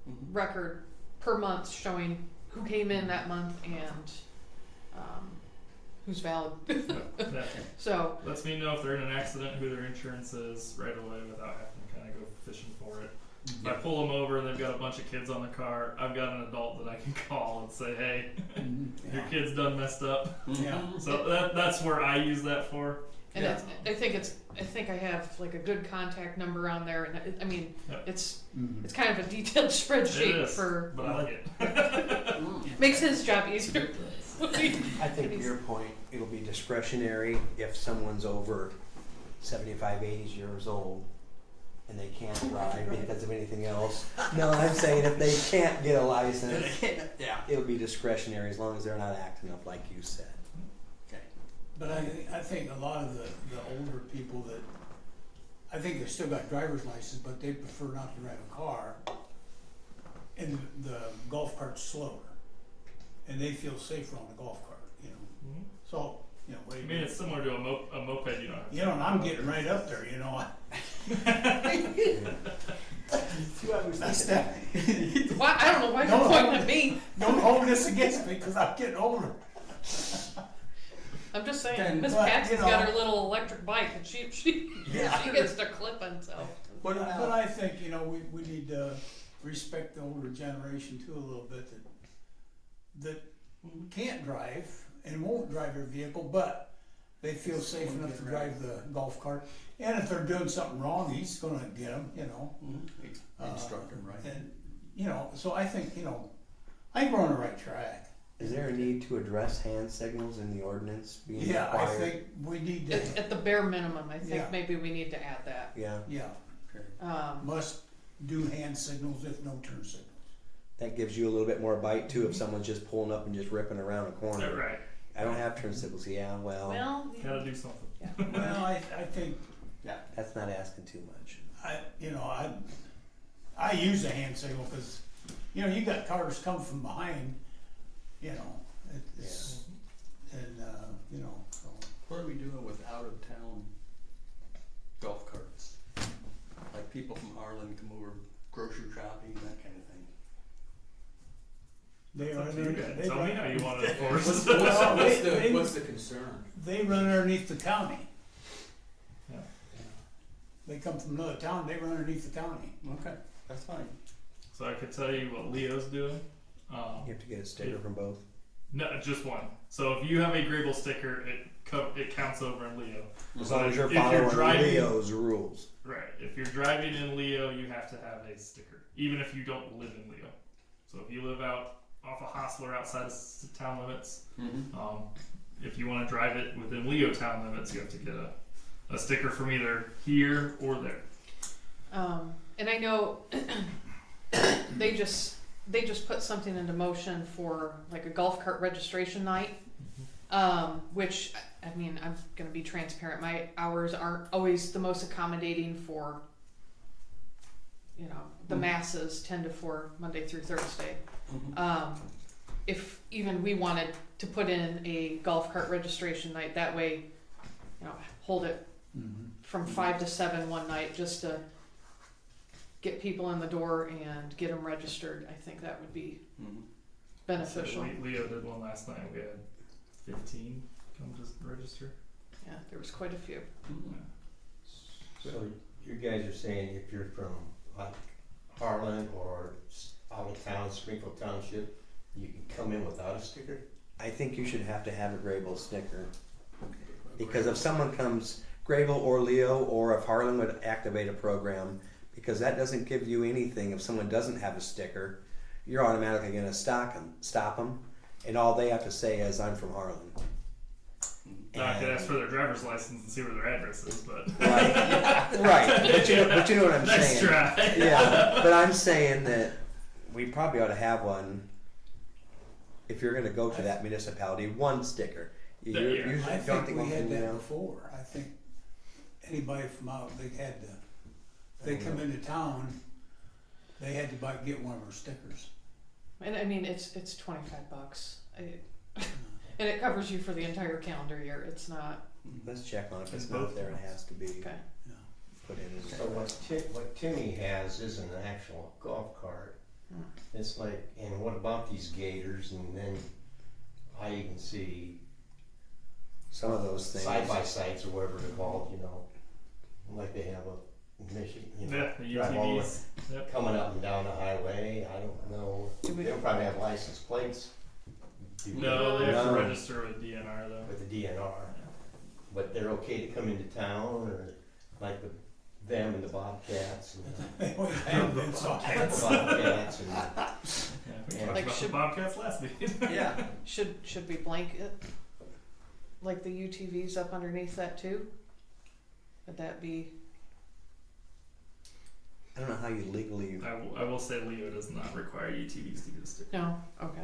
Mhm. record per month showing who came in that month and who's valid. Yeah. So Lets me know if they're in an accident, who their insurance is right away without having to kind of go fishing for it. If I pull them over and they've got a bunch of kids on the car, I've got an adult that I can call and say, hey, Mhm. your Yeah. kid's done messed up. Yeah. So that's where I use that for. and Yeah. I think I have like a good contact number on there, and I mean Yep. it's Mhm. kind of a detailed It spreadsheet is, for but I like it. makes his job easier. I think to your point, it'll be discretionary if someone's over 75, 80 years old and they can't drive because of anything else. No, I'm saying if they can't get a license, Yeah. it'll be discretionary as long as they're not acting up like you said. Okay. But I think a lot of the older people that, I think they still got driver's license, but they prefer not to drive a car. And the golf cart's slower, and they feel safer on the golf cart, you know. Mhm. So, you know, what do I you mean, do? it's similar to a moped, you know. You know, and I'm getting right up there, you know. That's that. Why, I don't know why you're No. pointing at me. Don't hold this against me, cause I'm getting older. I'm just saying, Then, Miss but, Patsy's you got know- her little electric bike and she Yeah. gets to clipping, so. But I think, you know, we need to respect the older generation too a little bit that can't drive and won't drive their vehicle, but they feel safe enough to drive the golf cart. And if they're doing something wrong, he's gonna get them, you know. Instruct them right. And, you know, so I think, you know, I think we're on the right track. Is there a need to address hand signals in the ordinance being Yeah, I required? think we need At, to, at the bare minimum, I think Yeah. maybe we need to add that. Yeah, yeah, must do hand signals if no turn signals. that gives you a little bit more bite too if someone's just pulling up and just ripping around a corner. Right. I don't have turn signals. Yeah, well, Well, Gotta do something. Well, I think, that's not asking too much. I use a hand signal because, you know, you got cars come from behind, you know, it's, and, you know, so. What are we doing with out of town golf carts? Like people from Harlan come over grocery shopping, that kind of thing. They It's are, up to you guys. Tell me how you want to What's, enforce. Well, what's the concern? they run underneath the county. Yeah. They come from another town, they run underneath the county. Okay, that's fine. So I could tell you what Leo's doing. You have to get a sticker from both. No, just one. So if you have a Grabill sticker, it counts over in Leo. As But long as you're if you're following driving- Leo's rules. Right. If you're driving in Leo, you have to have a sticker, even if you don't live in Leo. So if you live out off of Hostler outside of town limits, if you want to drive it within Leo town limits, you have to get a sticker from either here or there. and I know they just put something into motion for like a golf cart registration night, which I mean, I'm gonna be transparent. My hours aren't always the most accommodating for, you know, the masses, 10 to 4 Monday through Thursday. If even we wanted to put in a golf cart registration night, that way, you know, hold it from 5 to 7 one night just to get people in the door and get them registered. I think that would be beneficial. So Leo did one last night. We had 15 come to register. Yeah, there was quite a few. So you guys are saying if you're from like Harlan or out of town, Springfield Township, you can come in without a sticker? I think you should have to have a Grabill sticker. Because if someone comes, Grabill or Leo, or if Harlan would activate a program, because that doesn't give you anything if someone doesn't have a sticker, you're automatically going to stop them, and all they have to say is, I'm from Harlan. Now I could ask for their driver's license and see where their address is, but Right, but you know what I'm nice saying. try. Yeah, but I'm saying that we probably ought to have one, if you're going to go to that municipality, one sticker. You Yeah. usually I don't think we one had can, you that know. before. I think anybody from out, they had to, they come into town, they had to get one of our stickers. And I mean, it's $25, and it covers you for the entire calendar year. It's not Let's check on it. If it's In not both there, it ones. has to be okay. put in. So what Timmy has isn't an actual golf cart. It's like, and what about these gators? And then I even see Some of those things. side by sides or whatever they're called, you know, like they have a mission, you know, Yeah, the drive all the way- UTVs. Yep. coming up and down the highway. I don't know. They'll probably have license plates. Do No, they have to No. register with DNR though. with the DNR, but they're okay to come into town, or like them and the Bobcats and They always have been, so the Bobcats and Yeah, we Yeah. talked Like about should- the Bobcats last meeting. Yeah. Should we blanket like the UTVs up underneath that too? Would that be? I don't know how you legally. I will say Leo does not require UTVs to get a sticker. No. Okay.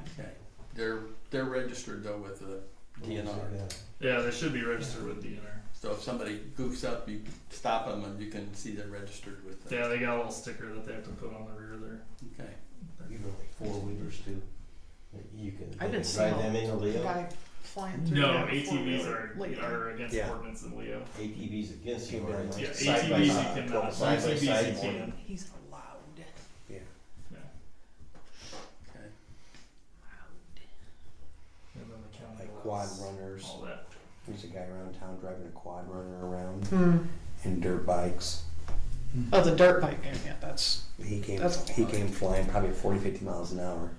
They're registered though with the DNR. Yeah, they should be registered with DNR. So if somebody goofs up, you stop them and you can see they're registered with them. Yeah, they got a little sticker that they have to put on the rear there. Okay. Even like 4-wheelers too. You can I didn't see drive them in the Leo. guy flying through No, there ATVs four-wheeler lately. are against Yeah. ordinance in Leo. ATVs against you. Yeah, Yeah, side by ATVs side, you cannot. side by ATVs side. you can. He's allowed. Yeah. Yeah. Okay. And then the county Like quad allows runners. all that. There's a guy around town driving a quad runner around Hmm. and dirt bikes. Oh, the dirt bike game. Yeah, that's He came That's a he lot. came flying probably at 40, 50 miles an hour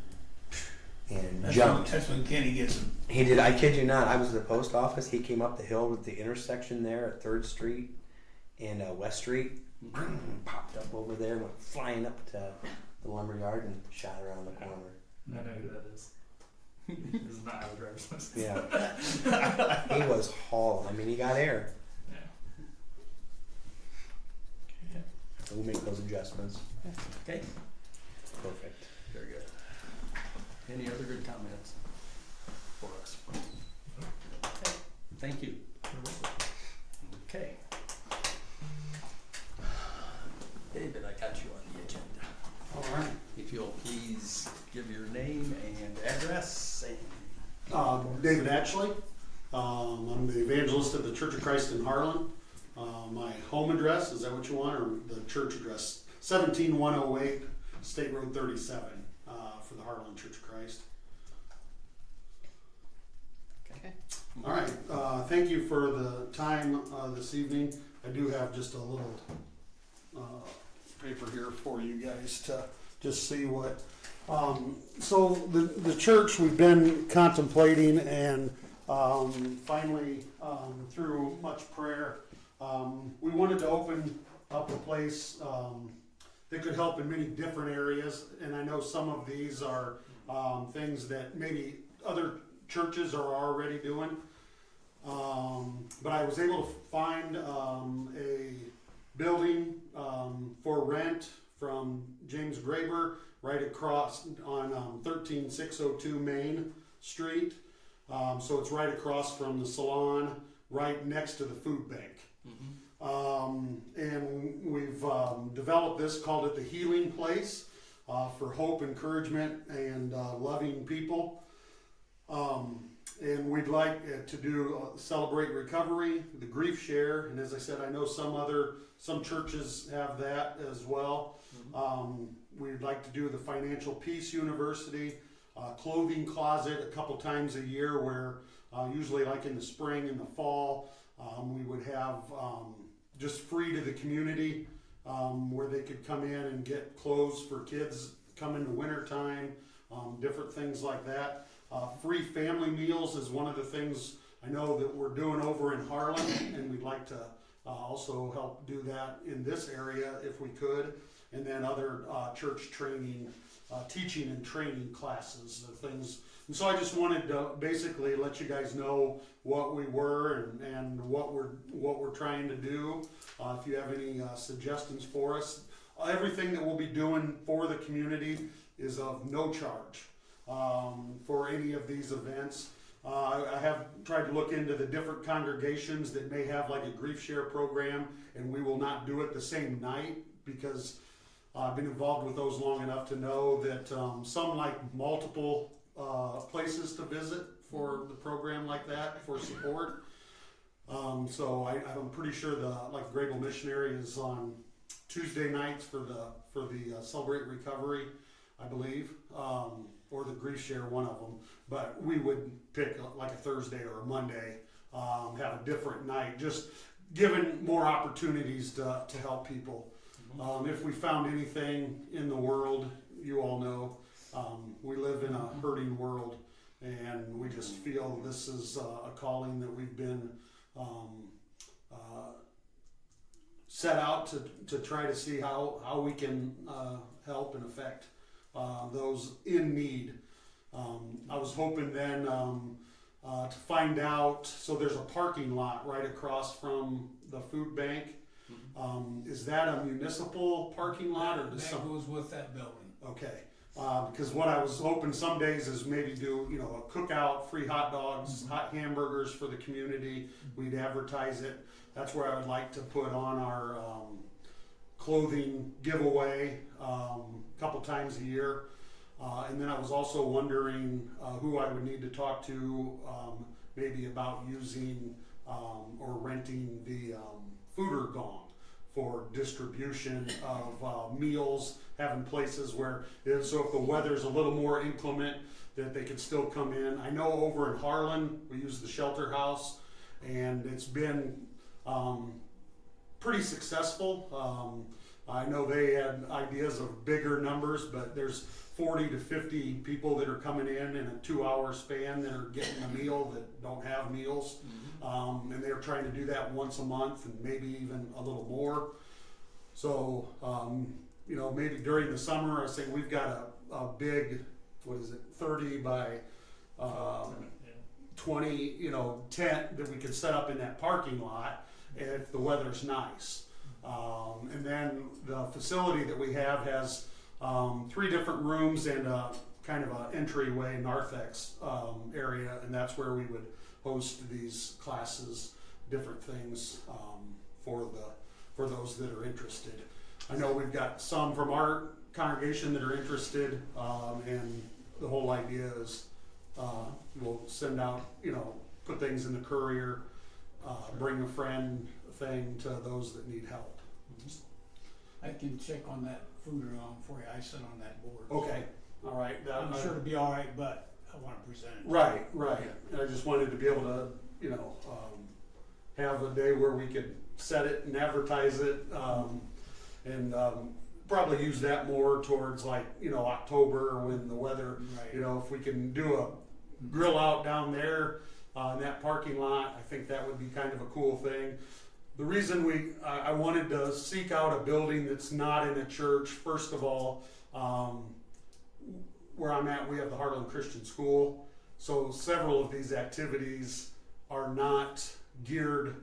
and That's jumped. when Kenny gets him. He did. I kid you not. I was at the post office. He came up the hill with the intersection there at 3rd Street and West Street. Popped up over there and went flying up to the lumber yard and shot around the corner. I know who that is. He does not have a driver's license. Yeah. He was hauling. I mean, he got air. Yeah. So we'll make those adjustments. Okay. Perfect. Very good. Any other good comments for us? Thank you. Okay. David, I got you on the agenda. All right. If you'll please give your name and address and David Atchley. I'm the evangelist at the Church of Christ in Harlan. My home address, is that what you want, or the church address? 17108 State Road 37 for the Harlan Church of Christ. okay. All right. Thank you for the time this evening. I do have just a little paper here for you guys to just see what. So the church, we've been contemplating, and finally through much prayer, we wanted to open up a place that could help in many different areas. And I know some of these are things that maybe other churches are already doing. But I was able to find a building for rent from James Grabill right across on 13602 Main Street. So it's right across from the salon, right next to the food bank. And we've developed this, called it the Healing Place, for hope, encouragement, and loving people. And we'd like to do Celebrate Recovery, the Grief Share, and as I said, I know some churches have that as well. We'd like to do the Financial Peace University, clothing closet a couple times a year, where usually like in the spring and the fall, we would have just free to the community, where they could come in and get clothes for kids come into winter time, different things like that. Free family meals is one of the things I know that we're doing over in Harlan, and we'd like to also help do that in this area if we could. And then other church training, teaching and training classes and things. And so I just wanted to basically let you guys know what we were and what we're trying to do. If you have any suggestions for us, everything that we'll be doing for the community is of no charge for any of these events. I have tried to look into the different congregations that may have like a grief share program, and we will not do it the same night, because I've been involved with those long enough to know that some like multiple places to visit for the program like that for support. So I'm pretty sure the Grabill Missionary is on Tuesday nights for the Celebrate Recovery, I believe, or the Grief Share, one of them. But we would pick like a Thursday or a Monday, have a different night, just giving more opportunities to help people. If we found anything in the world, you all know, we live in a hurting world, and we just feel this is a calling that we've been set out to try to see how we can help and affect those in need. I was hoping then to find out, so there's a parking lot right across from the food bank. Is that a municipal parking lot, or does That goes with that building. Okay, Because what I was hoping some days is maybe do, you know, a cookout, free hot dogs, hot hamburgers for the community. We'd advertise it. That's where I would like to put on our clothing giveaway a couple times a year. And then I was also wondering who I would need to talk to, maybe about using or renting the fooder gong for distribution of meals, having places where, so if the weather's a little more inclement, that they could still come in. I know over in Harlan, we use the shelter house, and it's been pretty successful. I know they had ideas of bigger numbers, but there's 40 to 50 people that are coming in a 2-hour span that are getting a meal that don't have meals. And they're trying to do that once a month and maybe even a little more. So, you know, maybe during the summer, I say we've got a big, 30 by 20, you know, tent that we could set up in that parking lot if the weather's nice. And then the facility that we have has 3 different rooms and kind of an entryway narthex area, and that's where we would host these classes, different things for those that are interested. I know we've got some from our congregation that are interested, and the whole idea is we'll send out, you know, put things in the courier, bring a friend thing to those that need help. I can check on that fooder for you. I sit on that board. Okay, all right. I'm sure it'll be all right, but I want to present it. Right. And I just wanted to be able to, you know, have a day where we could set it and advertise it, and probably use that more towards, like, you know, October when the weather, Right. you know, if we can do a grill out down there in that parking lot, I think that would be kind of a cool thing. The reason I wanted to seek out a building that's not in a church, first of all, where I'm at, we have the Harlan Christian School. So several of these activities are not geared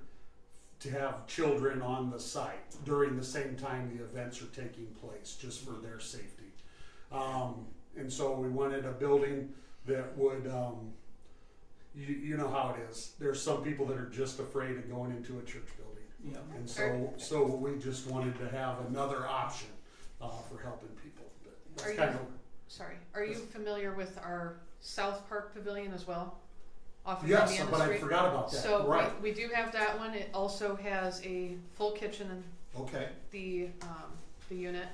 to have children on the site during the same time the events are taking place, just for their safety. And so we wanted a building that would, you know how it is. There's some people that are just afraid of going into a church building. Yeah. And so we just wanted to have another option for helping people. But that's Are you- kind of, Sorry, are you familiar with our South Park Pavilion as well? Off of yes, Indiana but I Street? forgot about that. So Right. we do have that one. It also has a full kitchen in Okay. the unit,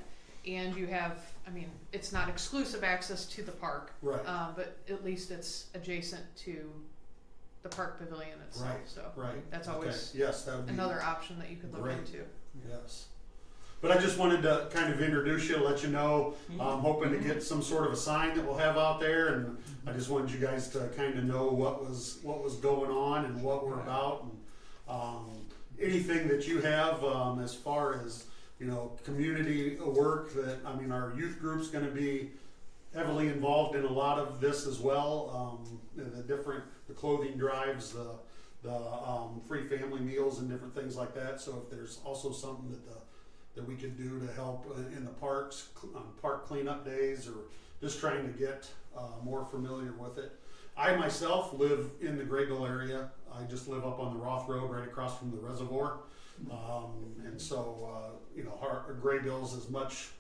and you have, I mean, it's not exclusive access to the park, Right. but at least it's adjacent to the park pavilion itself. Right, So right. that's Okay. always Yes, that would be another option that you could look great. into. Yes. But I just wanted to kind of introduce you, let you know. I'm hoping to get some sort of a sign that we'll have out there, and I just wanted you guys to kind of know what was going on and what we're about, and anything that you have as far as, you know, community work. That, I mean, our youth group's going to be heavily involved in a lot of this as well. The clothing drives, the free family meals and different things like that. So if there's also something that we could do to help in the parks, on park cleanup days, or just trying to get more familiar with it. I myself live in the Grabill area. I just live up on the Roth Road right across from the reservoir. And so, you know, Grabill's as much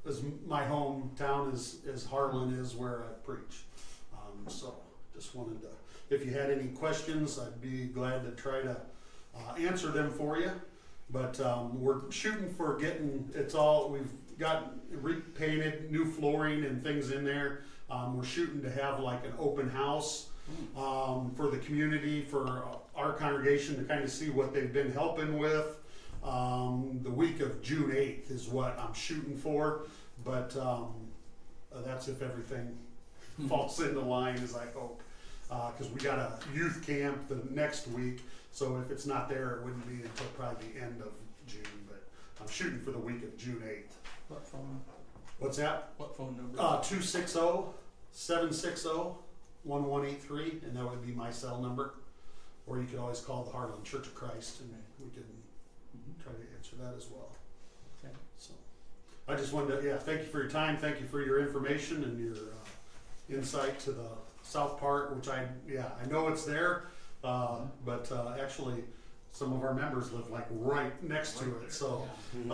as my hometown as Harlan is where I preach. So just wanted to, if you had any questions, I'd be glad to try to answer them for you. But we're shooting for getting, we've got repainted, new flooring and things in there. We're shooting to have like an open house for the community, for our congregation to kind of see what they've been helping with. The week of June 8th is what I'm shooting for, but that's if everything falls into line as I hope. Because we got a youth camp the next week, so if it's not there, it wouldn't be until probably the end of June, but I'm shooting for the week of June 8th. What phone? What's that? What phone number? 260-760-1183, and that would be my cell number. Or you could always call the Harlan Church of Christ, and we can try to answer that as well. Okay. So, I just wanted to, thank you for your time, thank you for your information and your insight to the south part, which I know it's there, but actually, some of our members live like right next to it, so, and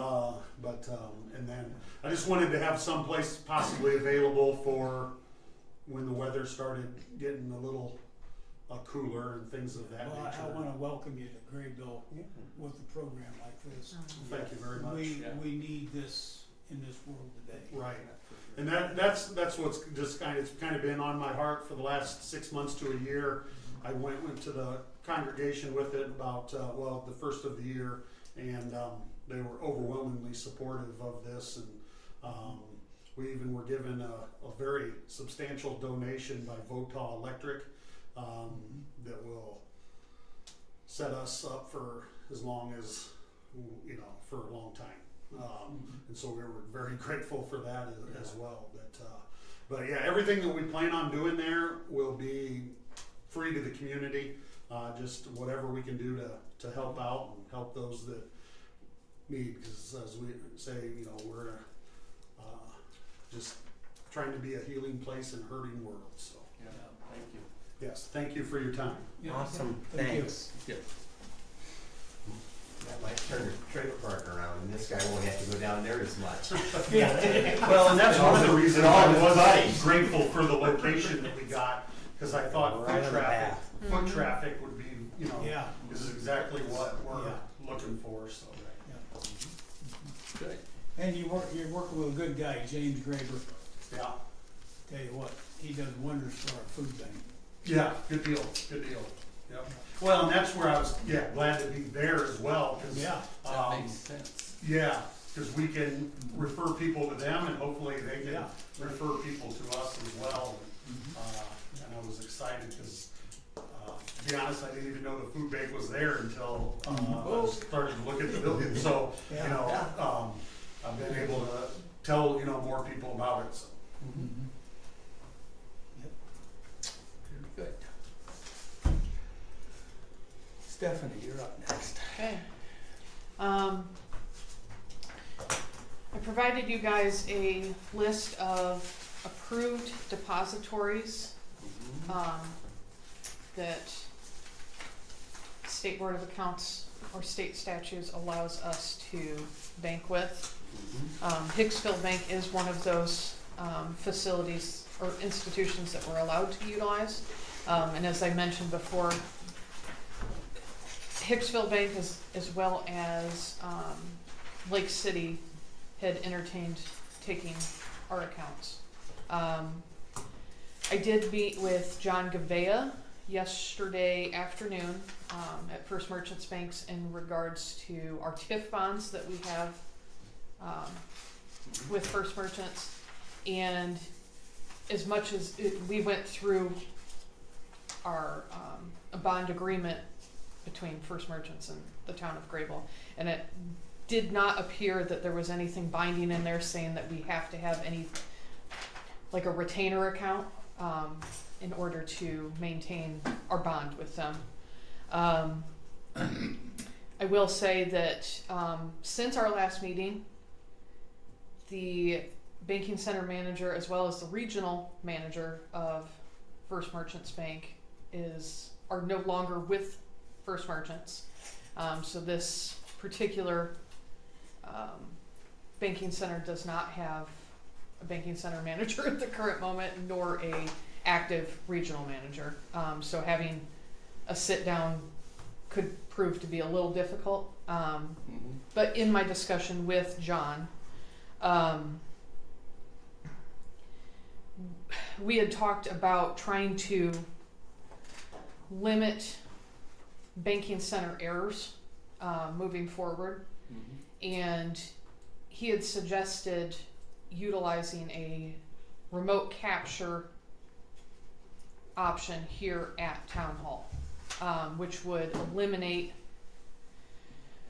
then, I just wanted to have some place possibly available for when the weather started getting a little cooler and things of that Well, nature. I wanna welcome you to Grabill with a program like this. Thank you very much. We need this in this world today. Right. And that's what's just it's kind of been on my heart for the last 6 months to a year. I went to the congregation with it about, the first of the year, and they were overwhelmingly supportive of this, and we even were given a very substantial donation by Votal Electric that will set us up for as long as, for a long time. And so we were very grateful for that as well. But yeah, everything that we plan on doing there will be free to the community. Just whatever we can do to help out and help those that need. Because as we say, we're just trying to be a healing place in a hurting world. So Yeah, thank you. yes, thank you for your time. Yeah. Awesome, Thank you. thanks. That might turn the trailer park around, and this guy won't have to go down there as much. Well, and that's one of the reasons all I his was buddies. grateful for the location that we got, because I thought Right on the foot traffic would be, Yeah. is exactly what we're Yeah. looking for, so. Good. And you're working with a good guy, James Graber. Yeah, Tell you what, he does wonders for our food bank. yeah, good deal, good deal. Yep. Well, and that's where I was, glad to be there as well, because. Yeah. That makes sense. Yeah, because we can refer people to them, and hopefully they can Yeah. refer people to us as well. And I was excited because, to be honest, I didn't even know the food bank was there until I started to look at the building. So, I've been able to tell more people about it. So. Very good. Stephanie, you're up next. Okay. I provided you guys a list of approved depositories that State Board of Accounts or state statutes allows us to bank with. Hicksville Bank is one of those facilities or institutions that we're allowed to utilize. And as I mentioned before, Hicksville Bank as well as Lake City had entertained taking our accounts. I did meet with John Gavea yesterday afternoon at First Merchants Banks in regards to our TIF bonds that we have with First Merchants. And as much as we went through our a bond agreement between First Merchants and the town of Grabill, and it did not appear that there was anything binding in there saying that we have to have any, like a retainer account, in order to maintain our bond with them. I will say that since our last meeting, the banking center manager as well as the regional manager of First Merchants Bank are no longer with First Merchants. So this particular banking center does not have a banking center manager at the current moment, nor a active regional manager. So having a sit down could prove to be a little difficult. But in my discussion with John, we had talked about trying to limit banking center errors moving forward. And he had suggested utilizing a remote capture option here at Town Hall, which would eliminate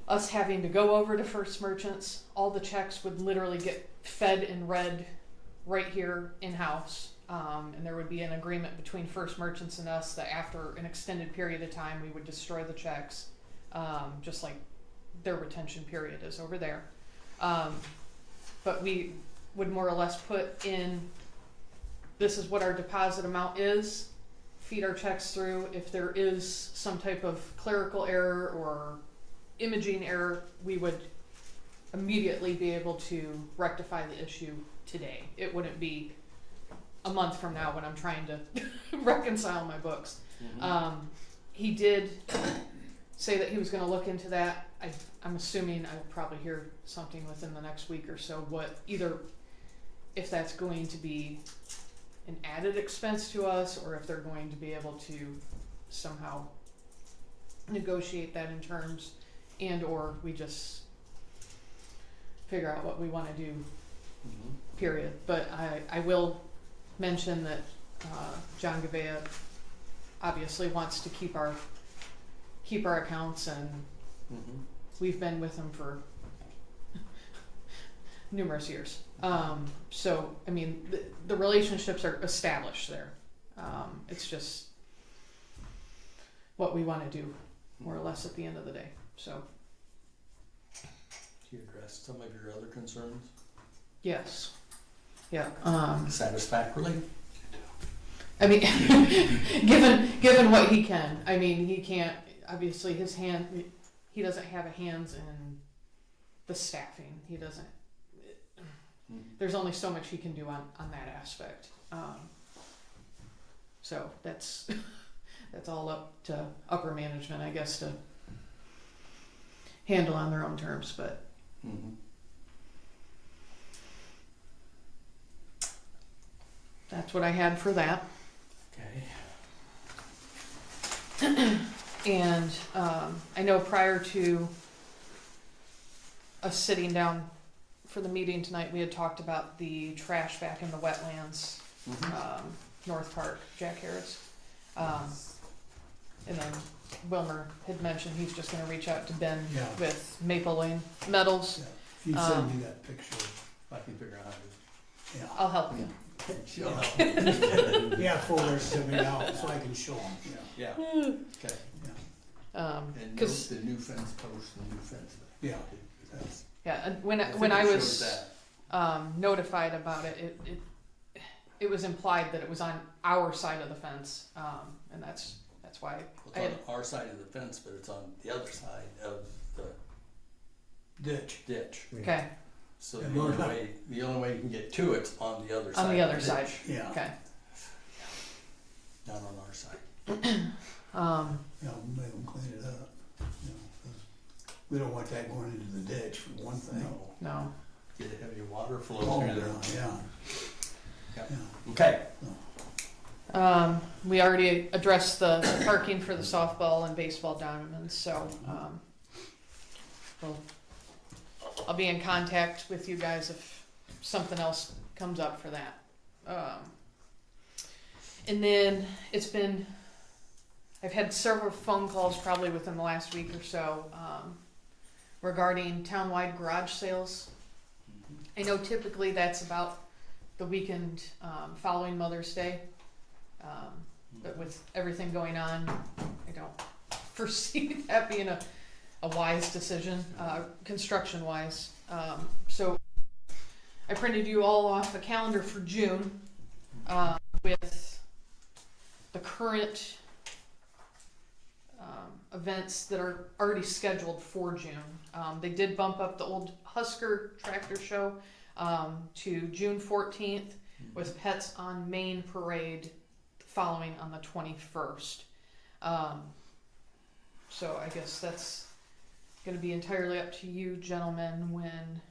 us having to go over to First Merchants. All the checks would literally get fed and read right here in-house. And there would be an agreement between First Merchants and us that after an extended period of time, we would destroy the checks, just like their retention period is over there. but we would more or less put in, this is what our deposit amount is, feed our checks through. If there is some type of clerical error or imaging error, we would immediately be able to rectify the issue today. It wouldn't be a month from now when I'm trying to reconcile my books. He did say that he was going to look into that. I'm assuming I'll probably hear something within the next week or so, either if that's going to be an added expense to us, or if they're going to be able to somehow negotiate that in terms, and or we just figure out what we want to do, period. But I will mention that John Gavea obviously wants to keep our accounts, and we've been with him for numerous years. So I mean, the relationships are established there. It's just what we want to do, more or less, at the end of the day. So Do you address some of your other concerns yes, yeah. satisfactorily? I mean, given what he can. I mean, he can't, obviously he doesn't have a hands in the staffing. He doesn't, there's only so much he can do on that aspect. So that's all up to upper management, I guess, to handle on their own terms, but. That's what I had for that. Okay. And I know prior to us sitting down for the meeting tonight, we had talked about the trash back in the wetlands, North Park, Jack Harris. And then Wilmer had mentioned he's just gonna reach out to Ben with Maple Lane Metals. Yeah. If you send me that picture, I can figure out how to. yeah. I'll help you. She'll help me. Yeah, forward it to me out so I can show them, Yeah. Okay. And note 'Cause- the new fence post and new fence. Yeah. That's, yeah, and I when think I it was shows that. notified about it, it was implied that it was on our side of the fence, and that's why It's I on had, our side of the fence, but it's on the other side of the ditch. ditch. okay, So And the we're only way you can get to it's on the other side. on the of other side, ditch, Yeah. okay. not on our side. Yeah, we'll make them clean it up, you know, 'cause we don't want that going into the ditch for one thing. No, No, get heavy water flow Oh, through there. yeah, Yeah. yeah. Okay. we already addressed the parking for the softball and baseball diamonds, so I'll be in contact with you guys if something else comes up for that. And then I've had several phone calls probably within the last week or so regarding townwide garage sales. I know typically that's about the weekend following Mother's Day, but with everything going on, I don't foresee that being a wise decision, construction wise. So I printed you all off a calendar for June with the current events that are already scheduled for June. They did bump up the old Husker tractor show to June 14th with Pets on Main parade following on the 21st. So I guess that's going to be entirely up to you gentlemen when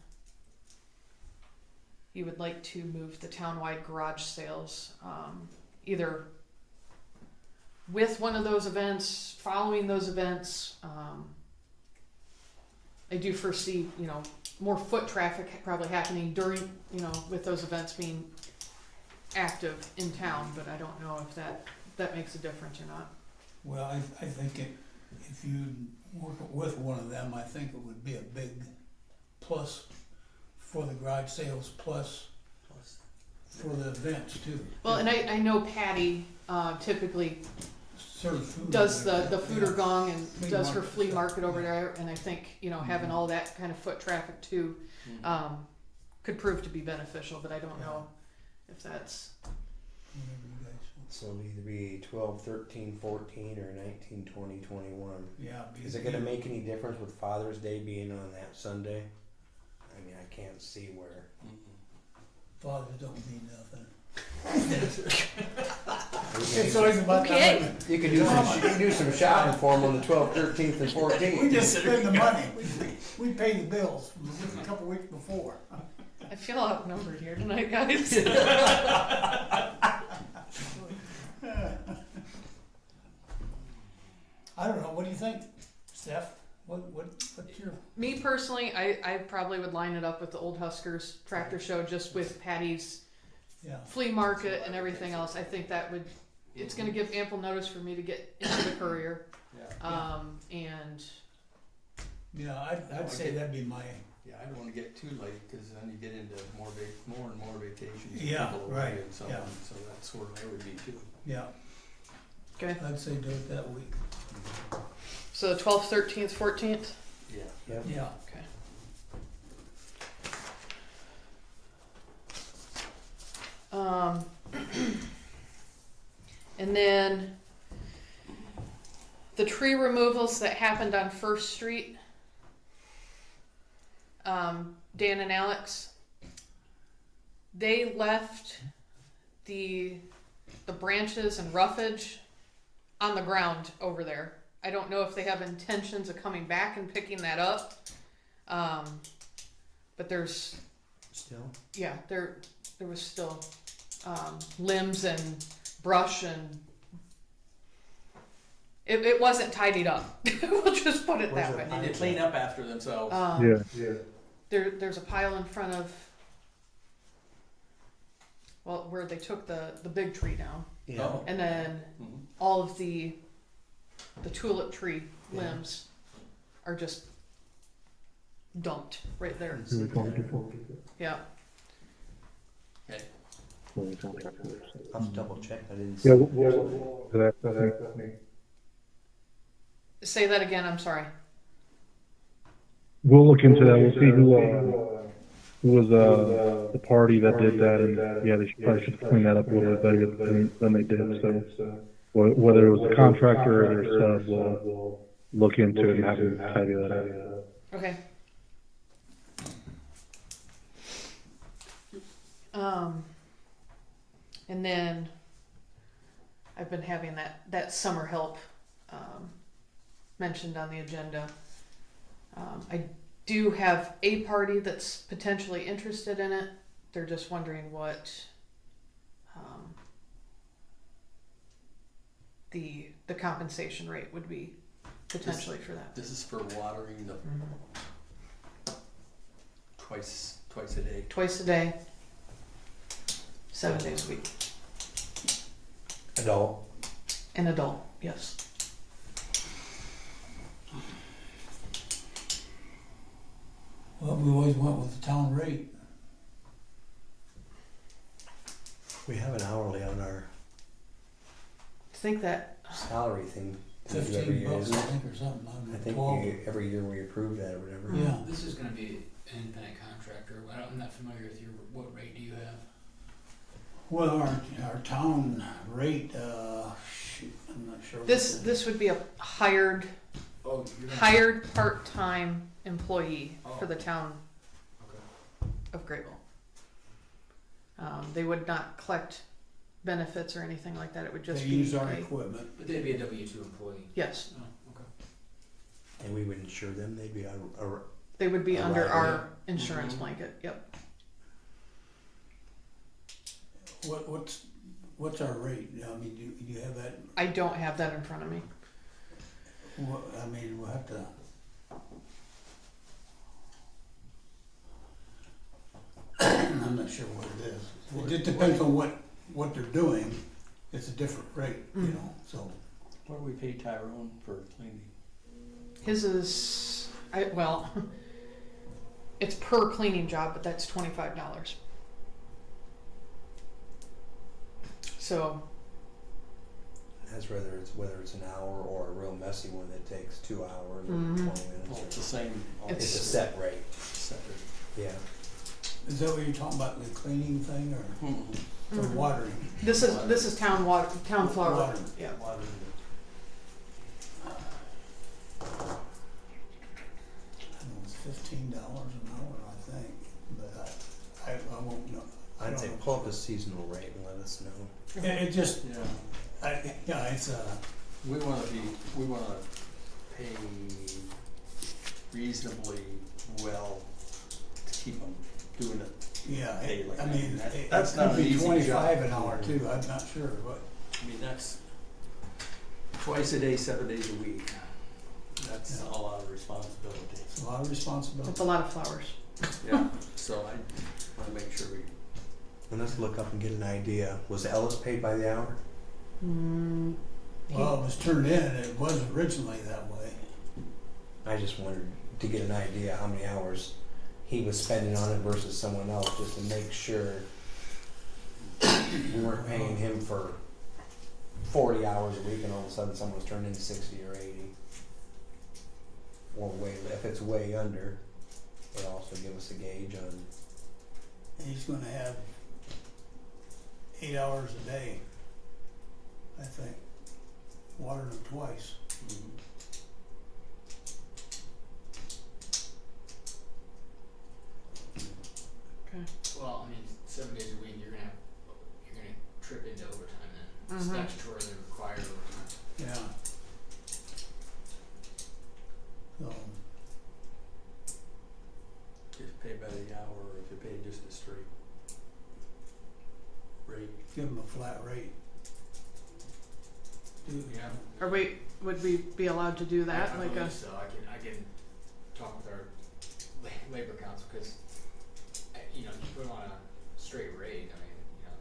you would like to move the townwide garage sales, either with one of those events, following those events. I do foresee, more foot traffic probably happening during, with those events being active in town, but I don't know if that makes a difference or not. Well, I think if you work with one of them, I think it would be a big plus for the garage sales, plus for the events too. Well, and I know Patty typically Serves food does over there. the Fooder Gong and Flea does her market flea stuff, market over yeah. there, and I think having all that kind of foot traffic too could prove to be beneficial, but I don't know if that's, Whatever you guys want. So it'll either be 12, 13, 14, or 19, 20, 21. Yeah. Is it gonna make any difference with Father's Day being on that Sunday? I mean, I can't see where. Fathers don't mean nothing. You It's always about Okay. that. can do some shopping for them on the 12th, 13th, and 14th. We just spend the money. We pay the bills a couple weeks before. I feel outnumbered here tonight, guys. I don't know, what do you think, Steph? What's your, Me personally, I probably would line it up with the Old Huskers tractor show, just with Patty's yeah, flea market and everything else. I think that would, it's gonna give ample notice for me to get into the courier. Yeah. And yeah, I'd say that'd be my, Yeah, I don't wanna get too late, cause then you get into more and more vacations. Yeah, people away right, and so yeah. on, so that's where I would be too. yeah, okay, I'd say do it that week. so the 12th, 13th, 14th. Yeah. Yep. Yeah, Okay. And then the tree removals that happened on First Street, Dan and Alex, they left the branches and roughage on the ground over there. I don't know if they have intentions of coming back and picking that up. But there's, Still? yeah, there was still limbs and brush, and it wasn't tidied up. We'll just put it that way. They need to clean up after themselves. Yeah. There's a pile in front of, well, where they took the big tree down, Yeah. Oh. and then Mhm. all of the tulip tree limbs are just dumped right there. Yeah. Okay. I'll have to double check. I didn't Yeah, see. Say that again. I'm sorry. we'll look into that. We'll see who was the party that did that, and yeah, they probably should clean that up a little bit better than they did. So whether it was a contractor or their sub, we'll look into it and have them tidy that up. Okay. And then I've been having that summer help mentioned on the agenda. I do have a party that's potentially interested in it. They're just wondering what the compensation rate would be potentially for that. This is for watering the twice a day. Twice a day, 7 days a week. Adult. An adult, yes. well, we always went with the town rate. We have an hourly on our I think that, salary thing. we do every 15 year, bucks, I isn't it? think, or something. I think 12. every year we approve that or whatever. Yeah. This is gonna be an independent contractor. I'm not familiar with what rate do you have? Well, our town rate, shoot, I'm not sure. what this would be a hired Oh, you're gonna. hired part-time employee for Oh. the town Okay. of Grabill. They would not collect benefits or anything like that. It would just They be use our a- equipment. But they'd be a W-2 employee. yes, Oh, okay. And we would insure them. They'd be they would be A under our liability. insurance blanket. Yep. What's our rate? I mean, do you have that? I don't have that in front of me. I mean, we'll have to. I'm not sure what it is. It just depends on what they're doing. It's a different rate, you know, so. What do we pay Tyrone for cleaning? His is, well, it's per cleaning job, but that's $25. So, that's whether it's an hour or a real messy one that takes 2 hours or Mhm. 20 minutes. Well, it's the same. It's a It's- set rate. Separate. Yeah. Is that what you're talking about, the cleaning thing, or for Mhm. watering? This is town water, town flower. Water. Yeah. Water. I don't know, it's $15 an hour, I think, but I won't know. I I'd don't say know. pull up a seasonal rate and let us know. It just, Yeah, yeah, it's, we wanna pay reasonably well to keep them doing it. yeah, Hey, like I that. mean, That's it not could an be easy 25 job. an hour too, I'm not sure, but, I mean, that's twice a day, 7 days a week. That's Yeah. a lot of responsibility. it's a lot of responsibility. It's a lot of flowers. Yeah, so I wanna make sure we, And let's look up and get an idea. Was Ellis paid by the hour? Mm, Well, it was turned in, it was originally that way. I just wanted to get an idea how many hours he was spending on it versus someone else, just to make sure we weren't paying him for 40 hours a week and all of a sudden someone was turning in 60 or 80. Or if it's way under, it'll also give us a gauge on. And he's gonna have 8 hours a day, I think, watering them twice. Well, I mean, 7 days a week, you're gonna trip into overtime then. Mhm. Statutorily required overtime. Yeah. So, if you pay by the hour or if you pay just a straight rate. give him a flat rate. Yeah. would we be allowed to do that? I Like believe a, so. I can talk with our labor council, because you know, you put them on a straight rate. I mean, you know,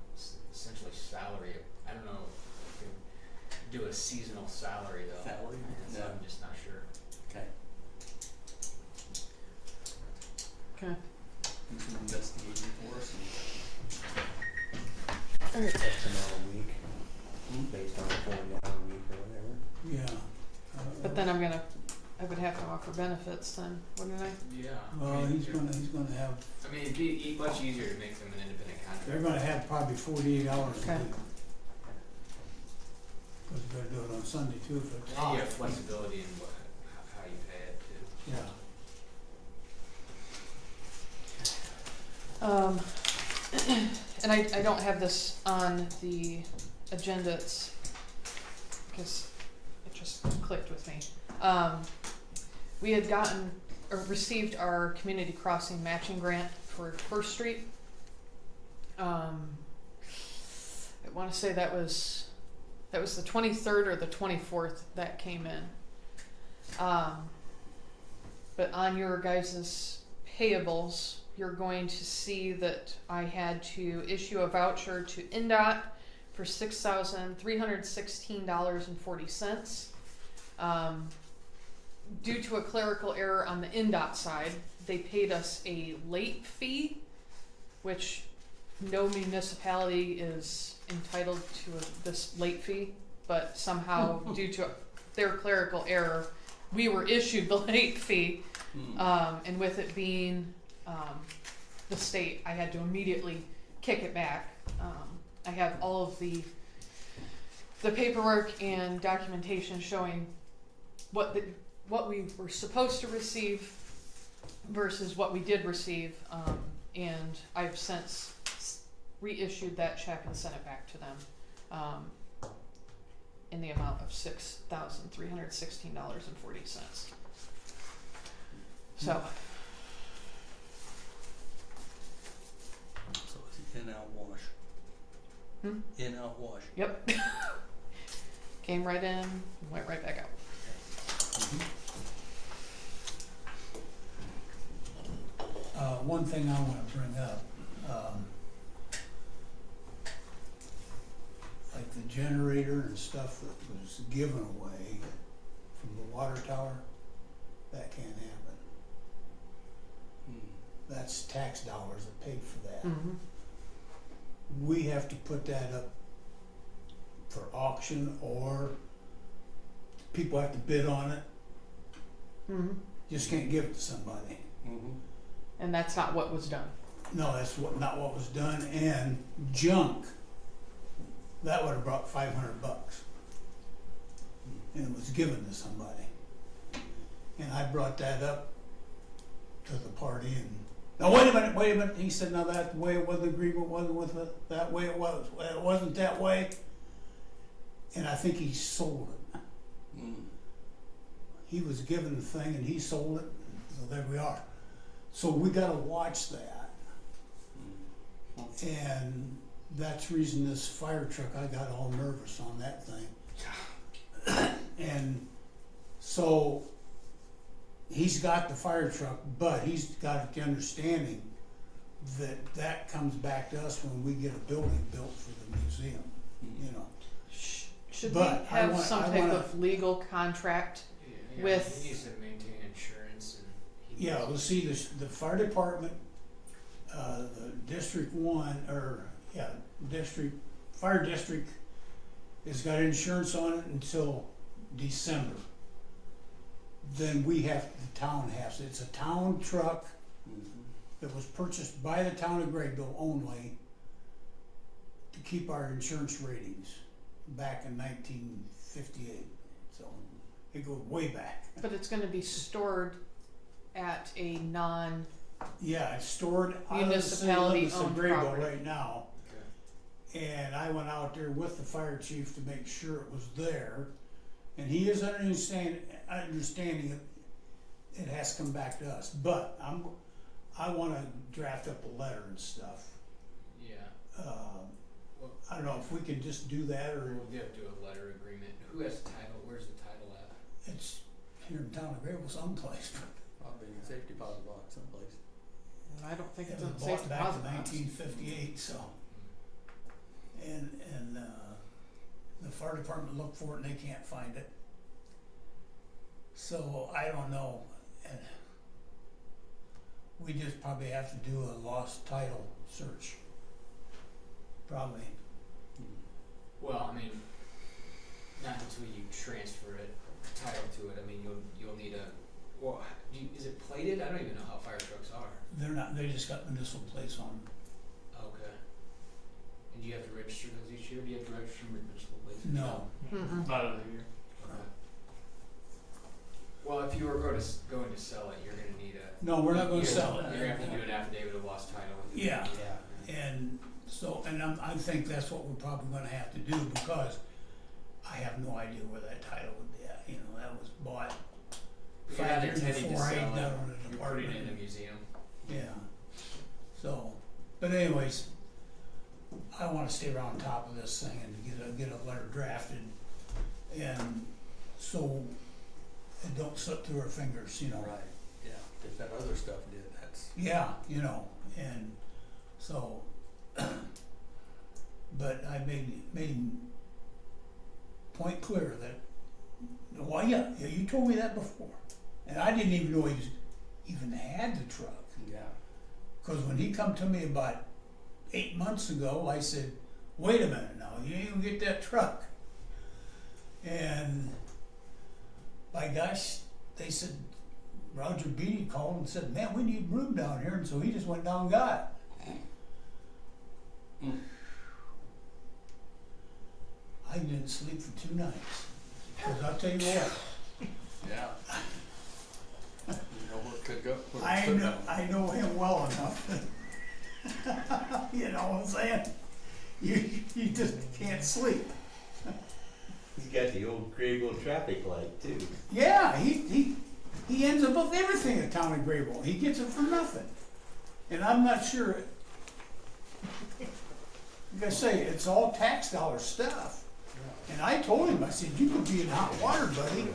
essentially salary. I don't know if you can do a seasonal salary though. Salary? So I'm just not sure. Okay. okay. Do some investigating for us Alright. X amount a week, based on a 40-hour week or whatever. Yeah. But then I would have to offer benefits then, wouldn't I? Yeah. Well, he's gonna have, I mean, it'd be much easier to make them an independent contractor. they're gonna have probably 48 hours a Okay. week. Cause they're gonna do it on Sunday too if it's And hot. you have flexibility in how you pay it too. Yeah. And I don't have this on the agenda, it's because it just clicked with me. We had gotten or received our community crossing matching grant for First Street. I want to say that was the 23rd or the 24th that came in. But on your guys' payables, you're going to see that I had to issue a voucher to NDOT for $6,316.40. Due to a clerical error on the NDOT side, they paid us a late fee, which no municipality is entitled to this late fee, but somehow due to their clerical error, we were issued the late fee. And with it being the state, I had to immediately kick it back. I have all of the paperwork and documentation showing what we were supposed to receive versus what we did receive, and I've since reissued that check and sent it back to them in the amount of $6,316.40. So. So it's in-out wash. In-out wash. Yep. Came right in, went right back out. One thing I wanna bring up, like the generator and stuff that was given away from the water tower, that can't happen. That's tax dollars that paid for that. We have to put that up for auction, or people have to bid on it. Just can't give it to somebody. And that's not what was done. No, that's not what was done, and junk, that would've brought $500. And it was given to somebody. And I brought that up to the party and, now wait a minute, he said, no, that's the way it was, the agreement wasn't with it, that way it was, well, it wasn't that way. And I think he sold it. He was given the thing and he sold it, so there we are. So we gotta watch that. And that's the reason this fire truck, I got all nervous on that thing. And so he's got the fire truck, but he's got the understanding that that comes back to us when we get a building built for the museum, you know. Should But we have I some wanna- type of legal contract? Yeah, With- he needs to maintain insurance and. he Yeah, needs- well, see, the fire department, the District 1, or, yeah, fire district has got insurance on it until December. Then the town has it. It's a town truck that was purchased by the town of Grabill only to keep our insurance ratings back in 1958. So it goes way back. But it's gonna be stored at a non, Yeah, it's stored out of the city Municipality limits of owned Grabill property. right now. Okay. And I went out there with the fire chief to make sure it was there. And he is understanding it has to come back to us. But I wanna draft up a letter and stuff. Yeah, I don't know if we can just do that, or we'll have to do a letter agreement. Who has the title? Where's the title at? it's here in town of Grabill someplace. Probably in a safety deposit box someplace. I don't think It it's was in the safe bought back deposit in box. 1958, so. And the fire department looked for it and they can't find it. So I don't know. And we just probably have to do a lost title search. Probably. Well, I mean, not until you transfer it, title to it. I mean, you'll need a. Well, is it plated? I don't even know how fire trucks are. They're not, they just got municipal plates on them. Okay. And do you have to register those each year? Do you have to register municipal plates? No. Mm-mm. Not every year. Okay. Well, if you were going to sell it, you're going to need a. No, we're not gonna you're- sell it. You're going to have to do an affidavit of lost title. Yeah. Yeah. And so, and I think that's what we're probably gonna have to do, because I have no idea where that title would be at, you know, that was bought You're not 5 years intending to before I sell got it. on the You're putting department. it in the museum. Yeah, so, but anyways, I wanna stay around top of this thing and get a letter drafted, and so it don't slip through our fingers, you know. Right, yeah, if that other stuff did, that's. Yeah, you know, and so, but I made him point clear that, well, yeah, you told me that before, and I didn't even know he even had the truck. Yeah. Cause when he come to me about 8 months ago, I said, wait a minute now, you ain't gonna get that truck. And by gosh, they said, Roger Beatty called and said, man, we need room down here, and so he just went down and got it. I didn't sleep for 2 nights, cause I'll tell you what, Yeah. You know where it could go. Where it could go. I know him well enough. You know what I'm saying? You just can't sleep. He's got the old Grabill traffic light too. Yeah, he ends up with everything at Town of Grabill. He gets it for nothing. And I'm not sure, like I say, it's all tax dollar stuff. And I told him, I said, you could be in hot water, buddy.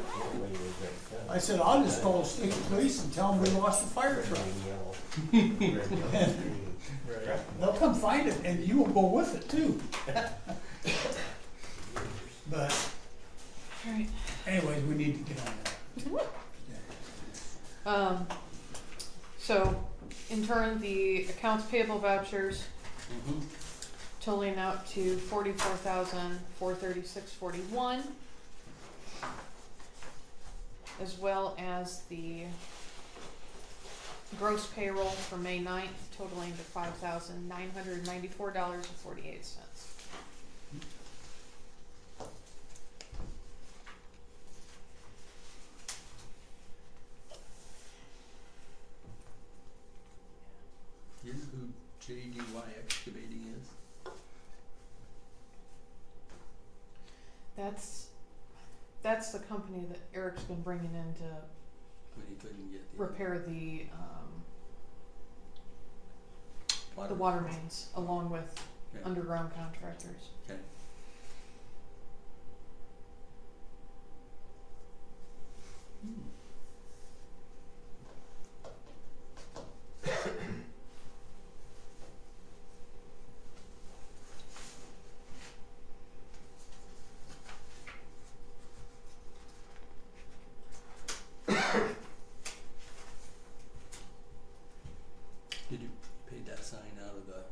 I said, I'll just call the state police and tell them we lost the fire truck. They'll come find it and you will go with it too. But Alright. anyways, we need to get on that. So, in turn, the accounts payable vouchers totaling out to $44,436.41, as well as the gross payroll for May 9th totaling to $5,994.48. You know who JDY Excavating is? That's the company that Eric's been bringing in to When he couldn't get the repair the water mains along with Okay. underground contractors. Okay. Did you pay that sign out of the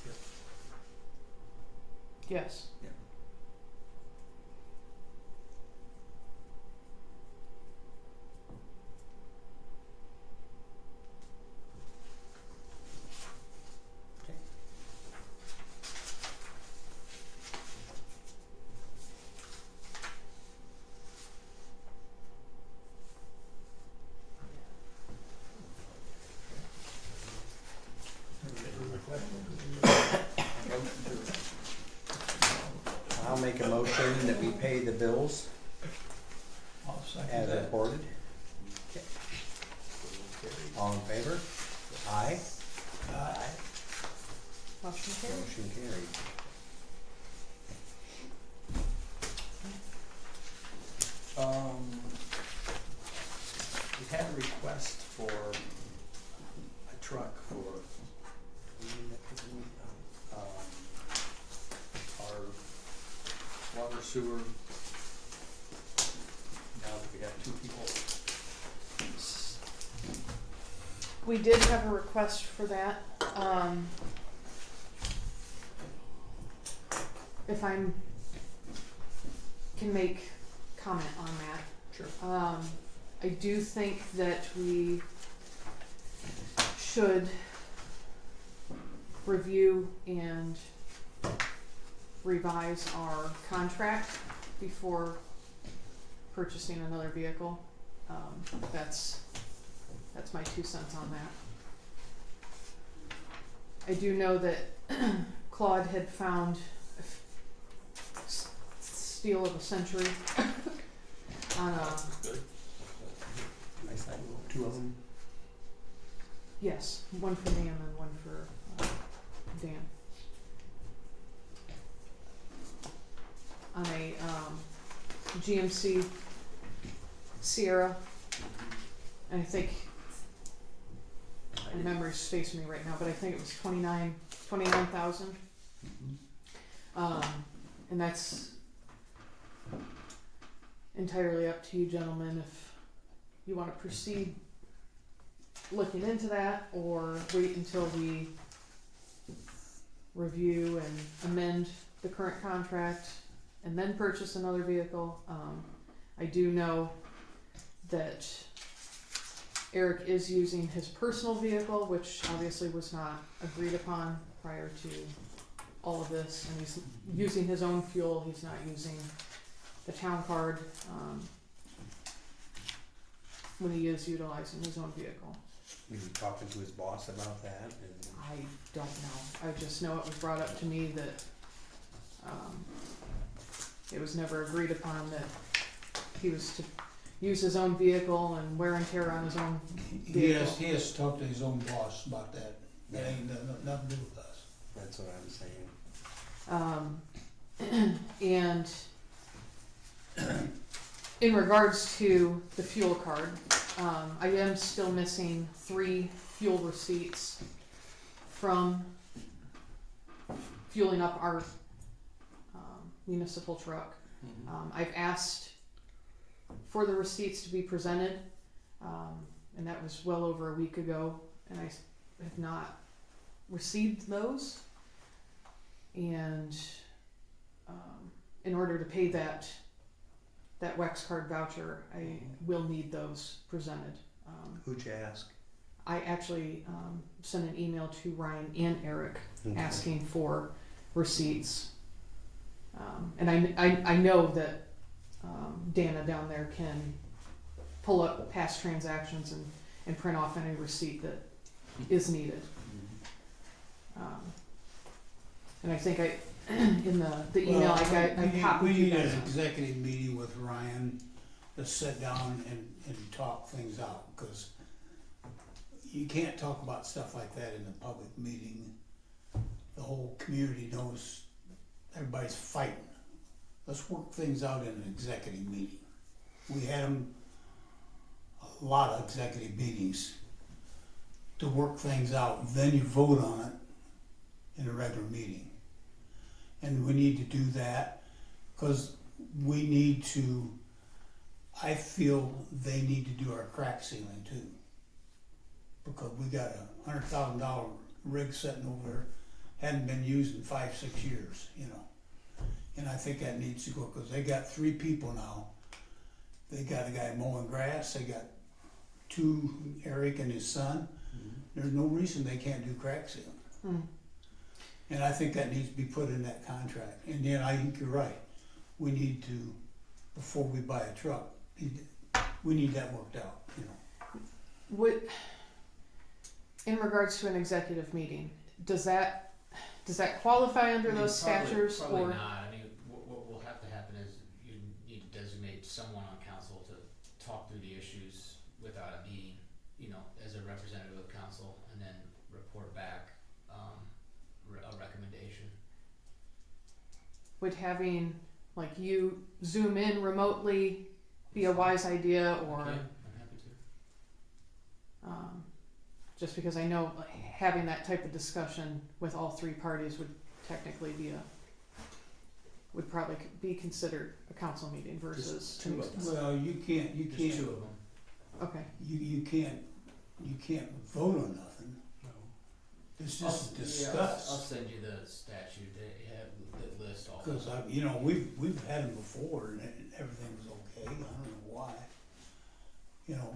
tip? Yes. Yeah. Okay. I'll make a motion that we pay the bills I'll second as that. reported. All in favor? Aye. Motion carried. Motion carried. We had a request for a truck for our water sewer. Now that we have two people. We did have a request for that. If I can make comment on that. Sure. I do think that we should review and revise our contract before purchasing another vehicle. That's my 2 cents on that. I do know that Claude had found steel of a century on a, Good. I signed two of them. yes, one for me and then one for Dan. On a GMC Sierra, and I think my memory's spacing me right now, but I think it was 29,000. And that's entirely up to you gentlemen if you want to proceed looking into that or wait until we review and amend the current contract and then purchase another vehicle. I do know that Eric is using his personal vehicle, which obviously was not agreed upon prior to all of this, and he's using his own fuel. He's not using the town card when he is utilizing his own vehicle. Were you talking to his boss about that? And I don't know. I just know it was brought up to me that it was never agreed upon that he was to use his own vehicle and wear and tear on his own vehicle. He has to talk to his own boss about that. That ain't nothing to do with us. that's what I'm saying. And in regards to the fuel card, I am still missing 3 fuel receipts from fueling up our municipal truck. I've asked for the receipts to be presented, and that was well over a week ago, and I have not received those. And in order to pay that WEX card voucher, I will need those presented. Who'd you ask? I actually sent an email to Ryan and Eric Okay. asking for receipts. And I know that Dana down there can pull up past transactions and print off any receipt that is needed. And I think in the email I copied We you need guys an on. executive meeting with Ryan to sit down and talk things out, because you can't talk about stuff like that in a public meeting. The whole community knows everybody's fighting. Let's work things out in an executive meeting. We had a lot of executive meetings to work things out, then you vote on it in a regular meeting. And we need to do that, because we need to, I feel they need to do our crack sealing too. Because we got a $100,000 rig sitting over there, hadn't been used in 5-6 years, you know. And I think that needs to go, because they got 3 people now. They got a guy mowing grass, they got 2, Eric and his son. There's no reason they can't do crack sealing. And I think that needs to be put in that contract. And then I think you're right. We need to, before we buy a truck, we need that worked out, you know. In regards to an executive meeting, does that qualify under those statutes? Probably Or not. I mean, what will have to happen is you need to designate someone on council to talk through the issues without a meeting, you know, as a representative of council, and then report back a recommendation. would having like you zoom in remotely be a wise idea, or Yeah, I'm happy to. just because I know like, having that type of discussion with all 3 parties would technically would probably be considered a council meeting versus Just 2 of us. Well, you can't, There's 2 of them. Okay. you can't vote on nothing. No. It's I'll just discuss. send you the statute that lists all. Because you know, we've had them before and everything was okay. I don't know why. You know,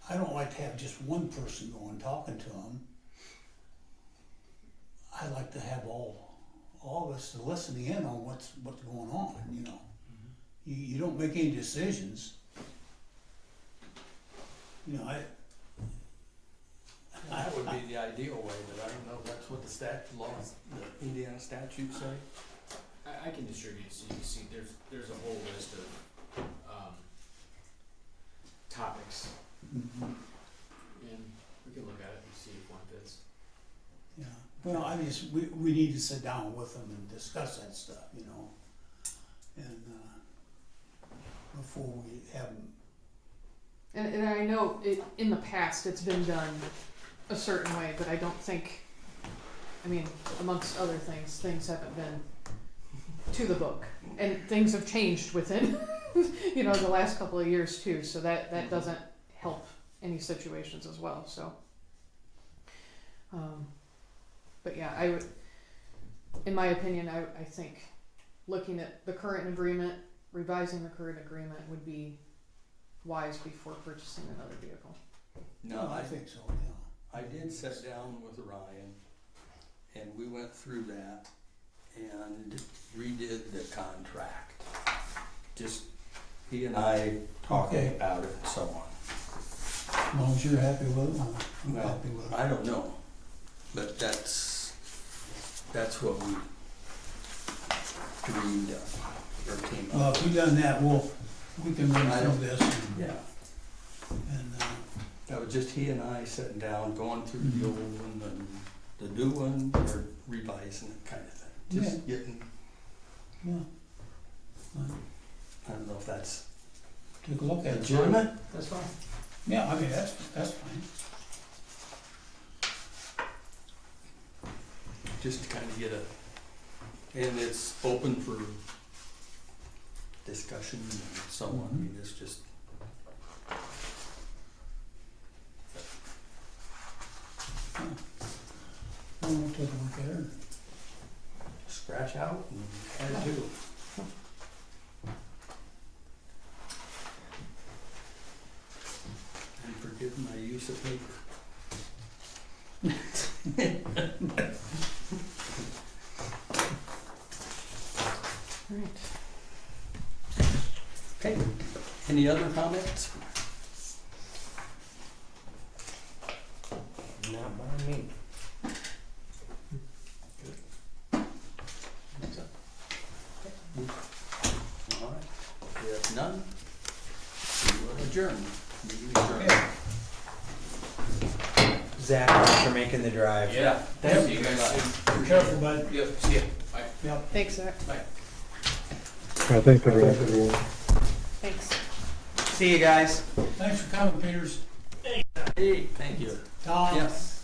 I don't like to have just one person going talking to them. I like to have all of us listening in on what's going on. You know, you don't make any decisions. You know, That would be the ideal way, but I don't know if that's what the Indiana statutes say. I can distribute so you can see there's a whole list of topics, and we can look at it and see if one fits. yeah. Well, I mean, we need to sit down with them and discuss that stuff. You know, and before we have them. And I know in the past it's been done a certain way, but I don't think, I mean, amongst other things haven't been to the book, and things have changed within, you know, the last couple of years too. So that doesn't help any situations as well. So, but yeah, I would, in my opinion, I think looking at the current agreement, revising the current agreement would be wise before purchasing another vehicle. No, I think so. Yeah. I did sit down with Ryan and we went through that and redid the contract. Just he and I talking Okay. about it and so on. As long as you're happy with it, I'm Well, happy with it. I don't know, but that's what we agreed or came Well, up if with. you done that, we can run I through don't- this Yeah, and that was just he and I sitting down, going through the old one and the new one, or revising it kind of thing. Just getting, yeah. I don't know if that's Take a look at it. legitimate, that's fine. Yeah, I mean, that's fine. Just to kind of get and it's open for discussion and so on. I mean, it's just. We'll take a look at it. Scratch out and add to. piece of paper. Alright. Okay, any other comments? Not by me. All right, if none, we will adjourn. Meeting adjourned. Yeah. Zach, thanks for making the drive. Yeah, Thank see you guys soon. Be careful, bud. Yep, see ya. Bye. Yep. Thanks, Zach. Thanks, everyone. Thanks. See you guys. Thanks for coming, Peters. Hey, thank you. Tom. Yes.